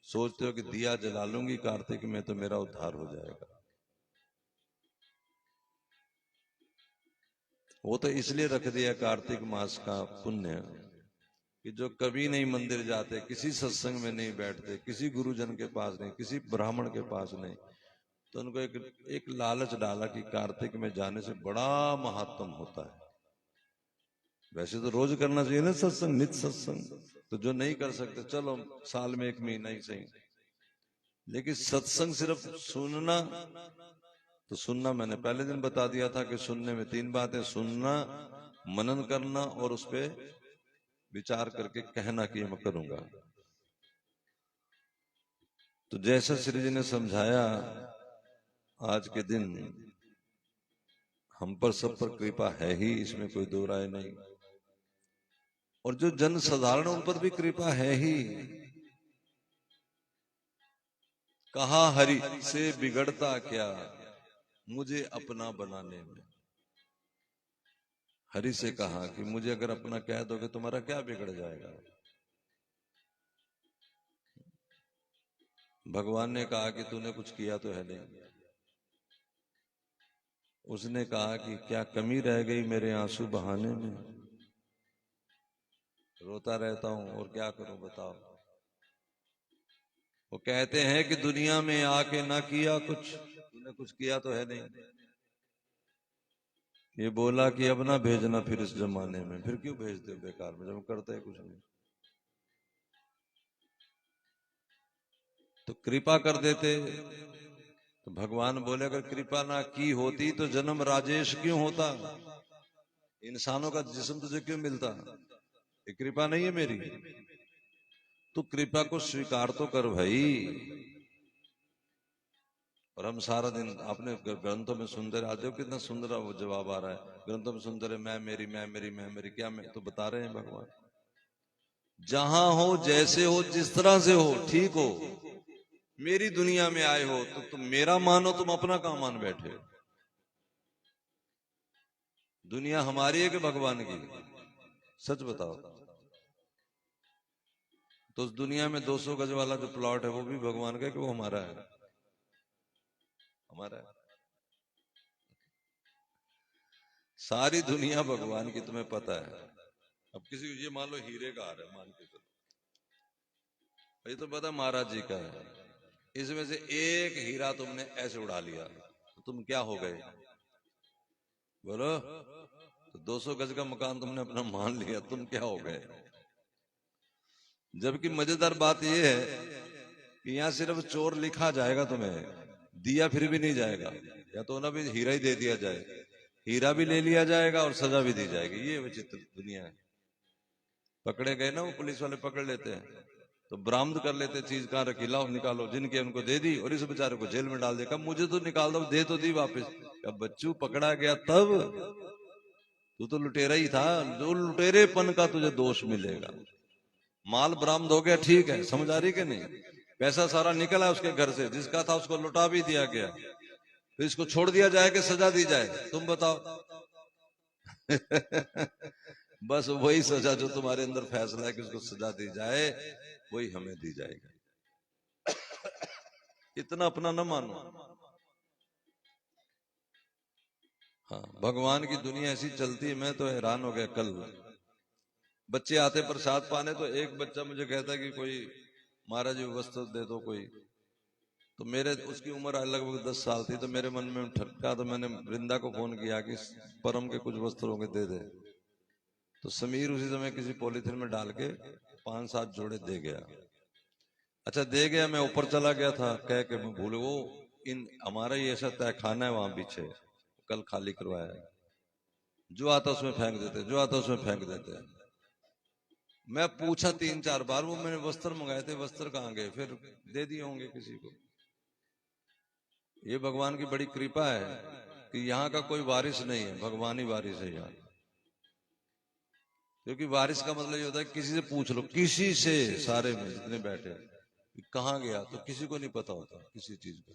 सोचते हो कि दिया जला लूंगी कार्तिक में तो मेरा उद्धार हो जाएगा। वो तो इसलिए रख दिया कार्तिक मास का पुण्य कि जो कभी नहीं मंदिर जाते, किसी सत्संग में नहीं बैठते, किसी गुरुजन के पास नहीं, किसी ब्राह्मण के पास नहीं, तो उनको एक लालच डाला कि कार्तिक में जाने से बड़ा महात्म होता है। वैसे तो रोज करना चाहिए ना सत्संग, नित्य सत्संग। तो जो नहीं कर सकते चलो साल में 1 महीना ही सही, लेकिन सत्संग सिर्फ सुनना, तो सुनना मैंने पहले दिन बता दिया था कि सुनने में 3 बातें: सुनना, मनन करना और उस पर विचार करके कहना कि मैं करूंगा। तो जैसा श्री जी ने समझाया, आज के दिन हम पर सब पर कृपा है ही, इसमें कोई दो राय नहीं। और जो जन साधारण उन पर भी कृपा है ही। कहा हरि से बिगड़ता क्या मुझे अपना बनाने में। हरि से कहा कि मुझे अगर अपना कह दोगे तुम्हारा क्या बिगड़ जाएगा। भगवान ने कहा कि तूने कुछ किया तो है नहीं। उसने कहा कि क्या कमी रह गई मेरे आंसू बहाने में? रोता रहता हूं और क्या करूं बताओ। वो कहते हैं कि दुनिया में आके ना किया कुछ, तूने कुछ किया तो है नहीं। ये बोला कि अब ना भेजना फिर इस जमाने में। फिर क्यों भेजते हो बेकार में, जब करते हैं कुछ नहीं। तो कृपा कर देते। तो भगवान बोले अगर कृपा ना की होती तो जन्म राजेश क्यों होता, इंसानों का जिस्म तुझे क्यों मिलता। ये कृपा नहीं है मेरी। तो कृपा को स्वीकार तो कर भाई। और हम सारा दिन अपने ग्रंथों में सुंदर, आज देखो कितना सुंदर वो जवाब आ रहा है ग्रंथों में सुंदर है, मैं मेरी, मैं मेरी, मैं मेरी। क्या मैं तो बता रहे हैं भगवान, जहां हो, जैसे हो, जिस तरह से हो, ठीक हो, मेरी दुनिया में आए हो तो तुम मेरा मानो, तुम अपना काम मान बैठे हो। दुनिया हमारी है कि भगवान की? सच बताओ। तो उस दुनिया में 200 गज वाला जो प्लॉट है वो भी भगवान का है कि वो हमारा है? हमारा है। सारी दुनिया भगवान की, तुम्हें पता है। अब किसी को ये मान लो हीरे का हार है, मान के चलो, ये तो पता महाराज जी का है। इसमें से एक हीरा तुमने ऐसे उड़ा लिया तो तुम क्या हो गए बोलो? तो 200 गज का मकान तुमने अपना मान लिया, तुम क्या हो गए? जबकि मजेदार बात यह है कि यहां सिर्फ चोर लिखा जाएगा, तुम्हें दिया फिर भी नहीं जाएगा। या तो ना भी हीरा ही दे दिया जाए, हीरा भी ले लिया जाएगा और सजा भी दी जाएगी। ये विचित्र दुनिया है। पकड़े गए ना वो पुलिस वाले, पकड़ लेते हैं तो बरामद कर लेते, चीज कहाँ रखी, लाओ निकालो, जिनके उनको दे दी और इस बेचारे को जेल में डाल दिया। कब मुझे तो निकाल दो, दे तो दी वापस। कब बच्चू पकड़ा गया तब, तू तो लुटेरा ही था, जो लुटेरेपन का तुझे दोष मिलेगा। माल बरामद हो गया, ठीक है, समझ आ रही कि नहीं? पैसा सारा निकला उसके घर से, जिसका था उसको लुटा भी दिया गया। तो इसको छोड़ दिया जाए कि सजा दी जाए, तुम बताओ? बस वही सजा जो तुम्हारे अंदर फैसला है कि उसको सजा दी जाए, वही हमें दी जाएगी। इतना अपना न मानो। हाँ, भगवान की दुनिया ऐसी चलती है। मैं तो हैरान हो गया, कल बच्चे आते प्रसाद पाने, तो एक बच्चा मुझे कहता कि कोई महाराज जी वस्त्र दे दो कोई। तो मेरे, उसकी उम्र लगभग 10 साल थी, तो मेरे मन में ठटका, तो मैंने वृंदा को फोन किया कि परम के कुछ वस्त्रों के दे दे। तो समीर उसी समय किसी पॉलिथीन में डाल के 5-7 जोड़े दे गया। अच्छा दे गया, मैं ऊपर चला गया था, कह के मैं भूल, वो इन हमारा ही ऐसा तय खाना है वहां पीछे, कल खाली करवाया है। जो आता उसमें फेंक देते, जो आता उसमें फेंक देते। मैं पूछा 3-4 बार, वो मैंने वस्त्र मंगाए थे, वस्त्र कहाँ गए? फिर दे दिए होंगे किसी को। ये भगवान की बड़ी कृपा है कि यहाँ का कोई वारिस नहीं है, भगवान ही वारिस है यहाँ। क्योंकि वारिस का मतलब ये होता है किसी से पूछ लो, किसी से, सारे में जितने बैठे कि कहाँ गया, तो किसी को नहीं पता होता किसी चीज का।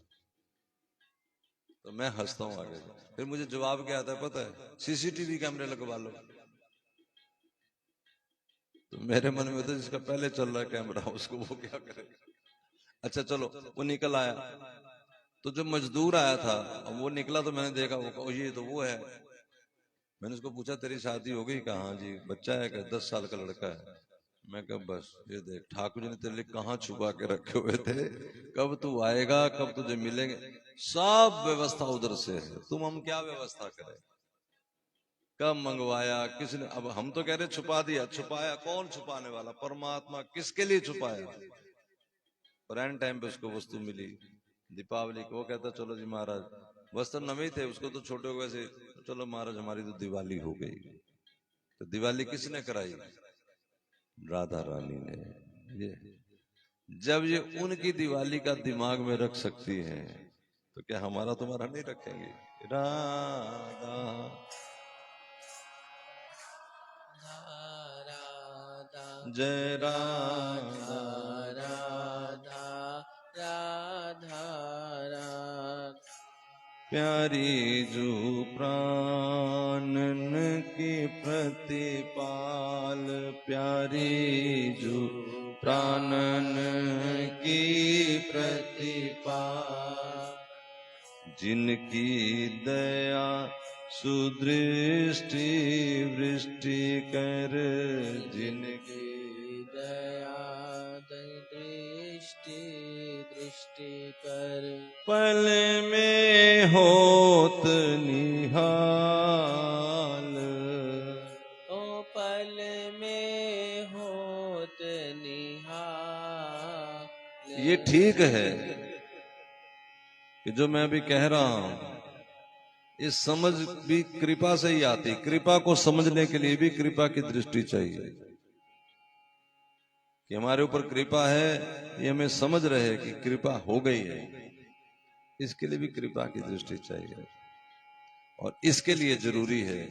तो मैं हंसता हूँ आगे से। फिर मुझे जवाब क्या आता है पता है? सीसीटीवी कैमरे लगवा लो। तो मेरे मन में तो जिसका पहले चल रहा है कैमरा, उसको वो क्या करे। अच्छा चलो, वो निकल आया, तो जो मजदूर आया था अब वो निकला, तो मैंने देखा वो, ये तो वो है। मैंने उसको पूछा तेरी शादी हो गई? कहा हाँ जी। बच्चा है? क्या 10 साल का लड़का है। मैं कहा बस ये देख, ठाकुर जी ने तेरे लिए कहाँ छुपा के रखे हुए थे, कब तू आएगा, कब तुझे मिलेंगे, सब व्यवस्था उधर से है। तुम हम क्या व्यवस्था करें, कब मंगवाया किसने? अब हम तो कह रहे छुपा दिया, छुपाया कौन? छुपाने वाला परमात्मा। किसके लिए छुपाया? और एंड टाइम पे उसको वस्तु मिली। दीपावली को वो कहता चलो जी महाराज, वस्त्र नवे थे, उसको तो छोटे हो गए से, चलो महाराज हमारी तो दिवाली हो गई। तो दिवाली किसने कराई? राधा रानी ने। ये जब ये उनकी दिवाली का दिमाग में रख सकती है, तो क्या हमारा तुम्हारा नहीं रखेंगे? राधा राधा जय राधा राधा, राधा राधा राधा प्यारी जो प्राणन की प्रतिपाल, प्यारी जो प्राणन की प्रतिपाल, जिनकी दया सुदृष्टि वृष्टि कर, जिनकी दया दृष्टि दृष्टि कर, पल में होत निहाल। ओ पल में होत निहाल। ये ठीक है कि जो मैं अभी कह रहा हूं, ये समझ भी कृपा से ही आती। कृपा को समझने के लिए भी कृपा की दृष्टि चाहिए कि हमारे ऊपर कृपा है, ये हमें समझ रहे कि कृपा हो गई है, इसके लिए भी कृपा की दृष्टि चाहिए। और इसके लिए जरूरी है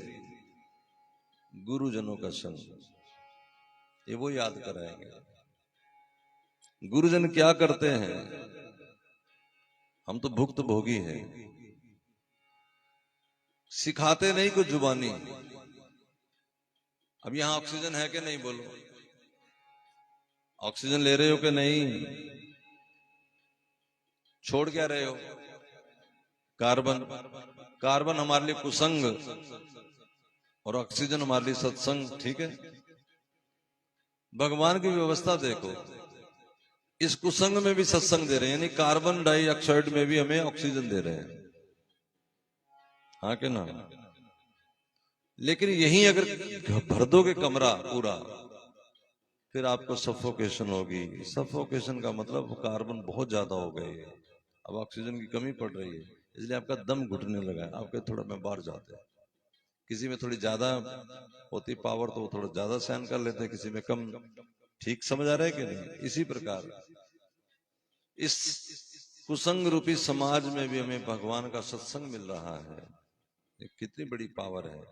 गुरुजनों का संग। ये वो याद कराएंगे। गुरुजन क्या करते हैं? हम तो भुक्त भोगी हैं, सिखाते नहीं कुछ जुबानी। अब यहां ऑक्सीजन है कि नहीं, बोलो? ऑक्सीजन ले रहे हो कि नहीं? छोड़ क्या रहे हो? कार्बन। कार्बन हमारे लिए कुसंग और ऑक्सीजन हमारे लिए सत्संग। ठीक है, भगवान की व्यवस्था देखो, इस कुसंग में भी सत्संग दे रहे हैं, यानी कार्बन डाइऑक्साइड में भी हमें ऑक्सीजन दे रहे हैं, हाँ कि ना? लेकिन यही अगर भर दोगे कमरा पूरा, फिर आपको सफोकेशन होगी। सफोकेशन का मतलब कार्बन बहुत ज्यादा हो गए, अब ऑक्सीजन की कमी पड़ रही है, इसलिए आपका दम घुटने लगा है, आपके थोड़ा में बाहर जाते हैं। किसी में थोड़ी ज्यादा होती पावर तो वो थोड़ा ज्यादा सहन कर लेते हैं, किसी में कम। ठीक समझ आ रहा है कि नहीं? इसी प्रकार इस कुसंग रूपी समाज में भी हमें भगवान का सत्संग मिल रहा है। ये कितनी बड़ी पावर है।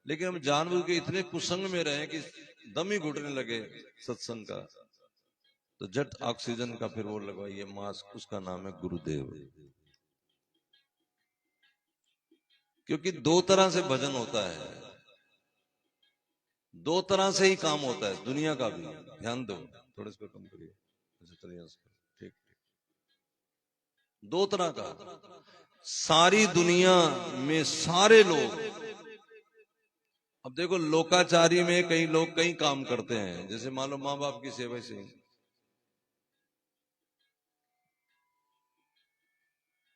लेकिन हम जानबूझ के इतने कुसंग में रहे कि दम ही घुटने लगे सत्संग का, तो जट ऑक्सीजन का फिर वो लगवाइए मास्क, उसका नाम है गुरुदेव। क्योंकि दो तरह से भजन होता है, दो तरह से ही काम होता है दुनिया का भी। ध्यान दो, थोड़ा इसको कम करिए। अच्छा चलिए, ठीक। दो तरह का, सारी दुनिया में सारे लोग। अब देखो, लोकाचारी में कई लोग कई काम करते हैं, जैसे मान लो माँ बाप की सेवा से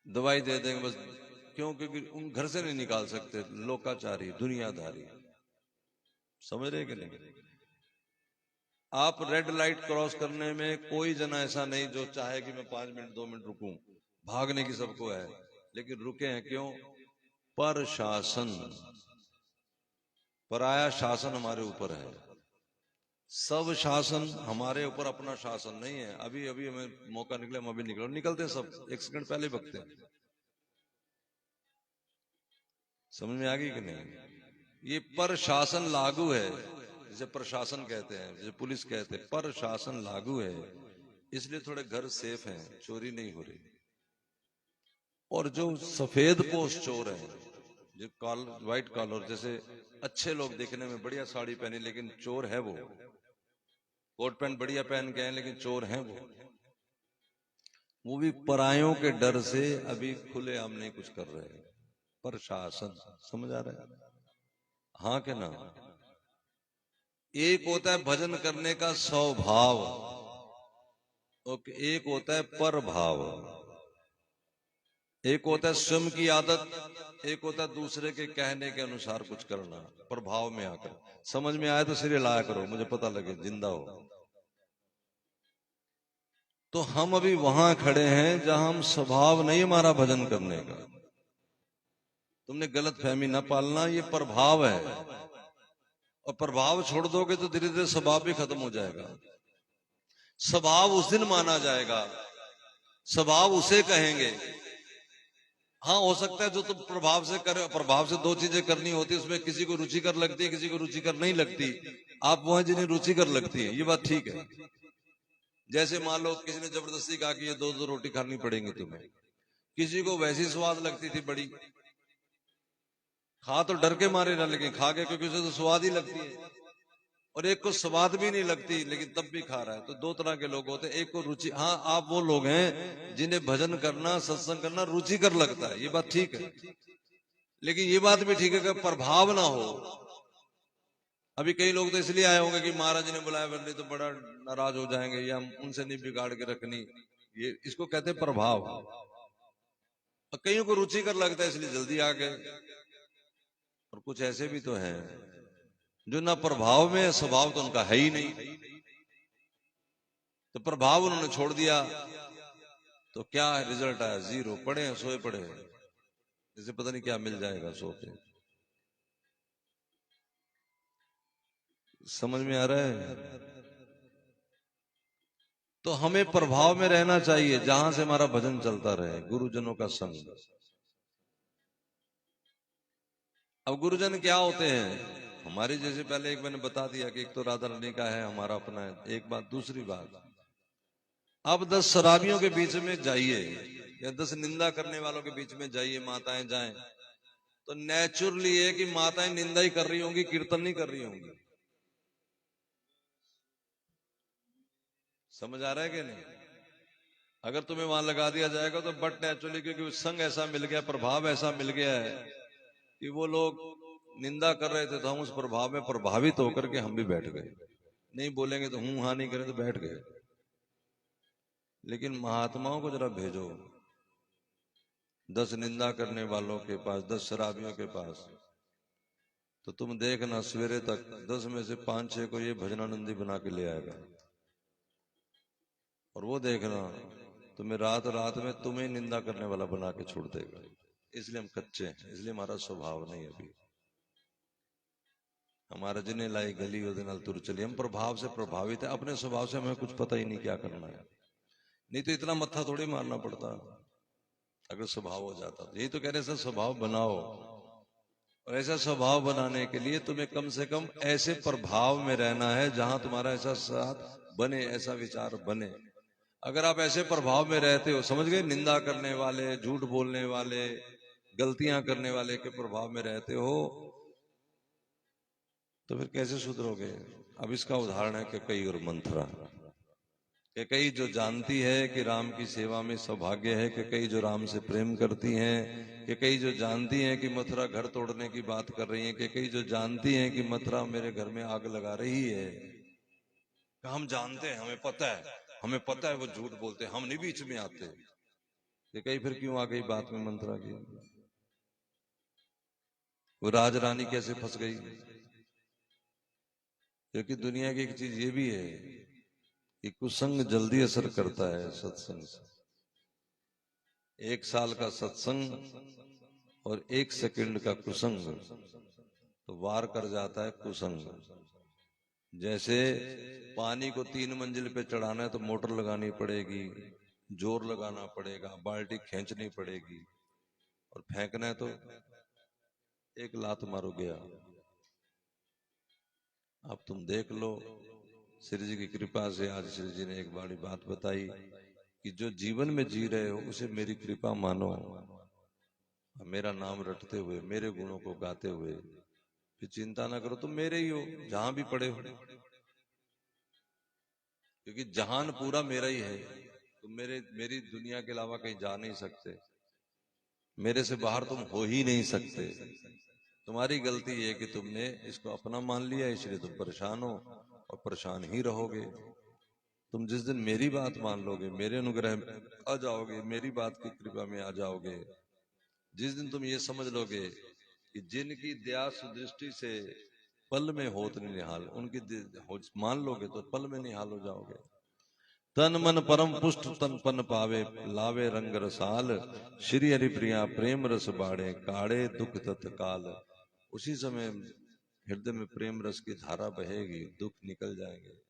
दवाई दे देंगे बस, क्यों? क्योंकि उन घर से नहीं निकाल सकते। लोकाचारी, दुनियादारी, समझ रहे कि नहीं? आप रेड लाइट क्रॉस करने में कोई जना ऐसा नहीं जो चाहे कि मैं 5 मिनट 2 मिनट रुकूं। भागने की सबको है, लेकिन रुके हैं क्यों? पर शासन, पराया शासन हमारे ऊपर है। सब शासन हमारे ऊपर, अपना शासन नहीं है। अभी अभी हमें मौका निकले, हम अभी निकलो, निकलते हैं सब, 1 सेकंड पहले भगते हैं। समझ में आ गई कि नहीं? ये पर शासन लागू है, जिसे प्रशासन कहते हैं, जिसे पुलिस कहते हैं, पर शासन लागू है, इसलिए थोड़े घर सेफ हैं, चोरी नहीं हो रही। और जो सफेद पोश चोर हैं, जो व्हाइट कॉलर, जैसे अच्छे लोग दिखने में बढ़िया साड़ी पहनी लेकिन चोर है वो, कोट पैंट बढ़िया पहन के हैं लेकिन चोर हैं वो भी परायों के डर से अभी खुलेआम नहीं कुछ कर रहे हैं। प्रशासन, समझ आ रहा है? हाँ के ना? एक होता है भजन करने का स्वभाव, और एक होता है परभाव। एक होता है स्वयं की आदत, एक होता है दूसरे के कहने के अनुसार कुछ करना, प्रभाव में आकर। समझ में आए तो सिरे लाया करो, मुझे पता लगे जिंदा हो। तो हम अभी वहां खड़े हैं जहां हम स्वभाव नहीं हमारा भजन करने का। तुमने गलत फहमी ना पालना, ये प्रभाव है, और प्रभाव छोड़ दोगे तो धीरे धीरे स्वभाव भी खत्म हो जाएगा। स्वभाव उस दिन माना जाएगा, स्वभाव उसे कहेंगे। हाँ, हो सकता है जो तुम प्रभाव से करे, प्रभाव से दो चीजें करनी होती है, उसमें किसी को रुचिकर लगती है, किसी को रुचिकर नहीं लगती। आप वहां जिन्हें रुचिकर लगती है, ये बात ठीक है। जैसे मान लो किसी ने जबरदस्ती कहा कि ये दो दो रोटी खानी पड़ेंगी तुम्हें, किसी को वैसी स्वाद लगती थी बड़ी, खा तो डर के मारे ना, लेकिन खा के क्योंकि उसे तो स्वाद ही लगती है। और एक को स्वाद भी नहीं लगती लेकिन तब भी खा रहा है। तो दो तरह के लोग होते हैं, एक को रुचि, हाँ आप वो लोग हैं जिन्हें भजन करना, सत्संग करना रुचिकर लगता है, ये बात ठीक है। लेकिन ये बात भी ठीक है कि प्रभाव ना हो। अभी कई लोग तो इसलिए आए होंगे कि महाराज ने बुलाया, वरना तो बड़ा नाराज हो जाएंगे, या उनसे नहीं बिगाड़ के रखनी, ये इसको कहते हैं प्रभाव। और कईयों को रुचिकर लगता है इसलिए जल्दी आ गए। और कुछ ऐसे भी तो हैं जो ना प्रभाव में, स्वभाव तो उनका है ही नहीं, तो प्रभाव उन्होंने छोड़ दिया, तो क्या रिजल्ट आया? जीरो। पड़े हैं, सोए पड़े हैं, जैसे पता नहीं क्या मिल जाएगा सोते। समझ में आ रहा है? तो हमें प्रभाव में रहना चाहिए जहां से हमारा भजन चलता रहे, गुरुजनों का संग। अब गुरुजन क्या होते हैं हमारे? जैसे पहले एक मैंने बता दिया कि एक तो राधा रानी का है, हमारा अपना है, एक बात। दूसरी बात, अब 10 शराबियों के बीच में जाइए या 10 निंदा करने वालों के बीच में जाइए, माताएं जाएं, तो नेचुरली है कि माताएं निंदा ही कर रही होंगी, कीर्तन नहीं कर रही होंगी। समझ आ रहा है कि नहीं? अगर तुम्हें वहां लगा दिया जाएगा तो बट नेचुरली, क्योंकि संग ऐसा मिल गया, प्रभाव ऐसा मिल गया है कि वो लोग निंदा कर रहे थे तो हम उस प्रभाव में प्रभावित होकर के हम भी बैठ गए। नहीं बोलेंगे तो हूं हाँ नहीं करें तो बैठ गए। लेकिन महात्माओं को जरा भेजो 10 निंदा करने वालों के पास, 10 शराबियों के पास, तो तुम देखना सवेरे तक 10 में से 5-6 को ये भजनानंदी बना के ले आएगा। और वो देखना तुम्हें रात रात में तुम्हें निंदा करने वाला बना के छोड़ देगा। इसलिए हम कच्चे हैं, इसलिए हमारा स्वभाव नहीं अभी। हमारा जिन्हें लाई गली वो दिन तुर चली, हम प्रभाव से प्रभावित है, अपने स्वभाव से हमें कुछ पता ही नहीं क्या करना है। नहीं तो इतना मत्था थोड़ी मारना पड़ता अगर स्वभाव हो जाता। यही तो कह रहे हैं, स्वभाव बनाओ। और ऐसा स्वभाव बनाने के लिए तुम्हें कम से कम ऐसे प्रभाव में रहना है जहां तुम्हारा ऐसा साथ बने, ऐसा विचार बने। अगर आप ऐसे प्रभाव में रहते हो, समझ गए, निंदा करने वाले, झूठ बोलने वाले, गलतियां करने वाले के प्रभाव में रहते हो, तो फिर कैसे सुधरोगे? अब इसका उदाहरण है कैकेयी और मंथरा। कैकेयी जो जानती है कि राम की सेवा में सौभाग्य है, कैकेयी जो राम से प्रेम करती हैं, कैकेयी जो जानती हैं कि मथुरा घर तोड़ने की बात कर रही है, कैकेयी जो जानती हैं कि मथुरा मेरे घर में आग लगा रही है, हम जानते हैं, हमें पता है, हमें पता है वो झूठ बोलते, हम नहीं बीच में आते। कैकेयी फिर क्यों आ गई बात में मंथरा की? वो राज रानी कैसे फंस गई? क्योंकि दुनिया की एक चीज ये भी है कि कुसंग जल्दी असर करता है सत्संग से। 1 साल का सत्संग और 1 सेकंड का कुसंग तो वार कर जाता है कुसंग। जैसे पानी को 3 मंजिल पे चढ़ाना है तो मोटर लगानी पड़ेगी, जोर लगाना पड़ेगा, बाल्टी खींचनी पड़ेगी, और फेंकना है तो एक लात मारो गया। अब तुम देख लो, श्री जी की कृपा से आज श्री जी ने एक बड़ी बात बताई कि जो जीवन में जी रहे हो उसे मेरी कृपा मानो, मेरा नाम रटते हुए, मेरे गुणों को गाते हुए, फिर चिंता ना करो, तुम मेरे ही हो जहां भी पड़े हो, क्योंकि जहान पूरा मेरा ही है। तुम मेरी दुनिया के अलावा कहीं जा नहीं सकते, मेरे से बाहर तुम हो ही नहीं सकते। तुम्हारी गलती ये कि तुमने इसको अपना मान लिया, इसलिए तुम परेशान हो और परेशान ही रहोगे। तुम जिस दिन मेरी बात मान लोगे, मेरे अनुग्रह में आ जाओगे, मेरी बात की कृपा में आ जाओगे, जिस दिन तुम ये समझ लोगे कि जिनकी दया सुदृष्टि से पल में होत निहाल, मान लोगे तो पल में निहाल हो जाओगे। तन मन परम पुष्ट तन पन पावे, लावे रंग रसाल, श्री हरि प्रिया प्रेम रस बाड़े, काड़े दुख तत्काल। उसी समय हृदय में प्रेम रस की धारा बहेगी, दुख निकल जाएंगे।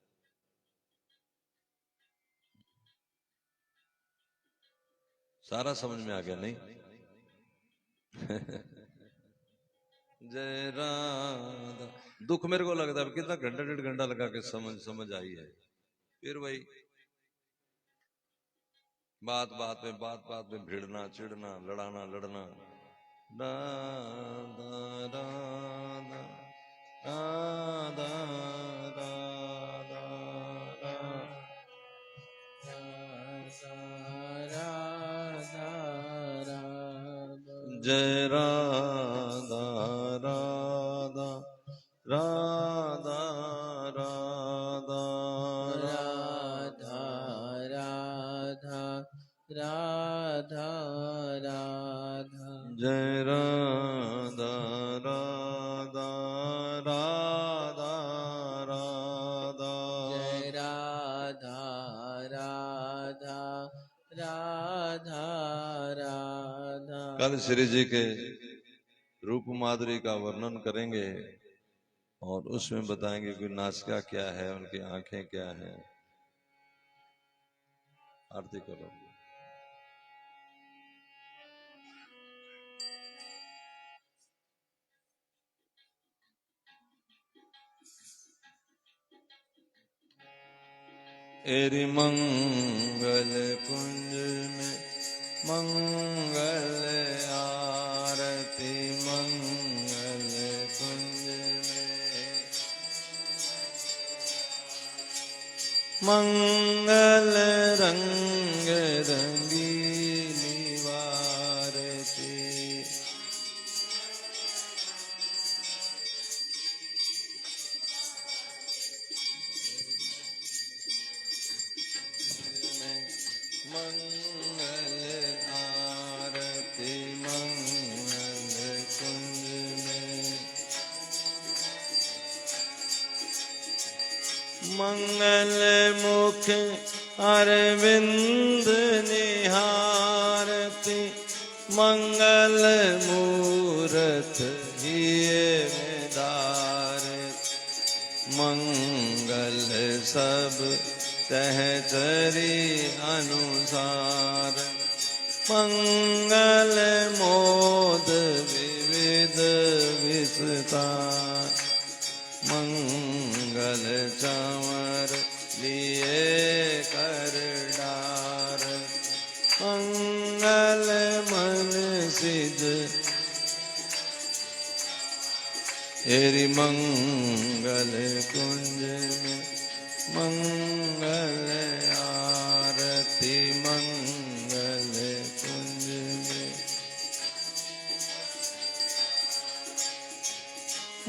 सारा समझ में आ गया नहीं? जय राधा। दुख मेरे को लगता है कितना घंटा 1.5 घंटा लगा के समझ आई है। फिर वही बात बात में भिड़ना, चिढ़ना, लड़ाना, लड़ना। राधा राधा राधा राधा जय राधा राधा राधा राधा राधा राधा राधा राधा जय राधा राधा राधा राधा जय राधा राधा राधा राधा। कल श्री जी के रूप माधुरी का वर्णन करेंगे और उसमें बताएंगे कि नासिका क्या है, उनकी आंखें क्या हैं। आरती करो। एरि मंगल कुंज में मंगल आरती, मंगल कुंज में मंगल रंग रंगीली वारती। मंगल आरती मंगल कुंज में मंगल मुख अरविंद निहारती, मंगल मूरत हिये में धारती, मंगल सब सहचरी अनुसार, मंगल मोद विविध विस्तार, मंगल चंवर लिए कर डार, मंगल मन सिद्ध एरि मंगल कुंज में मंगल आरती मंगल कुंज में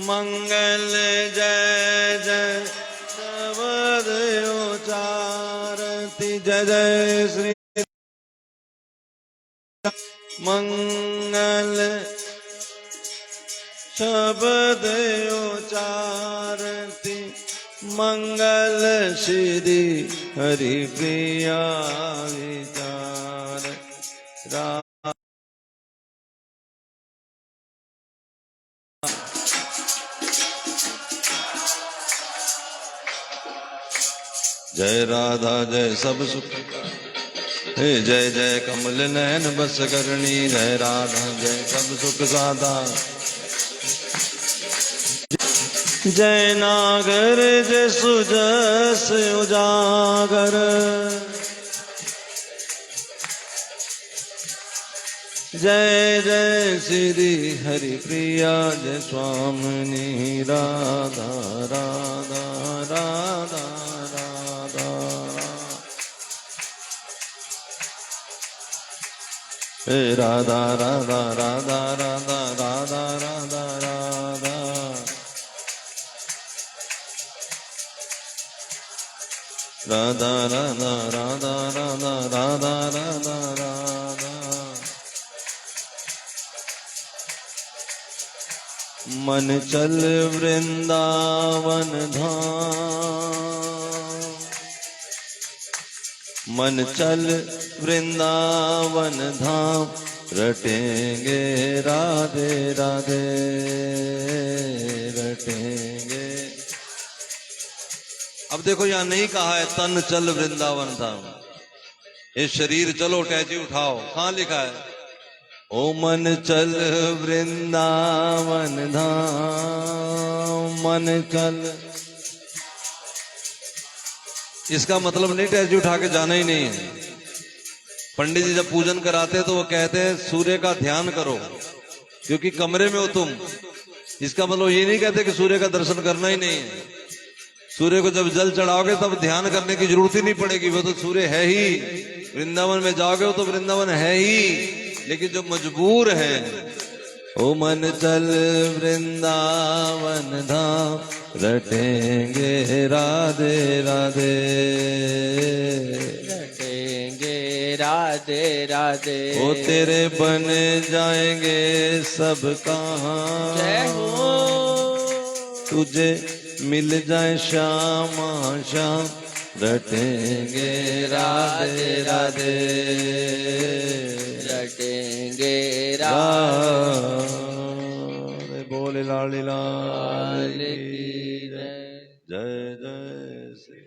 मंगल जय जय शब्द उचारती, जय जय श्री मंगल शब्द उचारती, मंगल श्री हरि प्रिया विचार जय राधा जय सब सुख, हे जय जय कमल नयन बस करणी, जय राधा जय सब सुख साधा, जय नागर जय सुजस उजागर, जय जय श्री हरि प्रिया जय स्वामिनी राधा राधा राधा राधा हे राधा राधा राधा राधा राधा राधा राधा राधा राधा राधा राधा राधा राधा राधा। मन चल वृंदावन धाम, मन चल वृंदावन धाम, रटेंगे राधे राधे रटेंगे। अब देखो यहां नहीं कहा है तन चल वृंदावन धाम, ये शरीर चलो टैची उठाओ, कहां लिखा है ओ मन चल वृंदावन धाम, मन चल। इसका मतलब नहीं टैची उठा के जाना ही नहीं है। पंडित जी जब पूजन कराते हैं तो वो कहते हैं सूर्य का ध्यान करो, क्योंकि कमरे में हो तुम। इसका मतलब ये नहीं कहते कि सूर्य का दर्शन करना ही नहीं है। सूर्य को जब जल चढ़ाओगे तब ध्यान करने की जरूरत ही नहीं पड़ेगी, वो तो सूर्य है ही। वृंदावन में जाओगे तो वृंदावन है ही। लेकिन जो मजबूर है ओ मन चल वृंदावन धाम, रटेंगे राधे राधे रटेंगे राधे राधे। ओ तेरे बन जाएंगे सब कहाँ, जय हो तुझे मिल जाए श्यामा श्याम, रटेंगे राधे राधे रटेंगे राधे। बोले लाली लाल की की जय जय जय श्री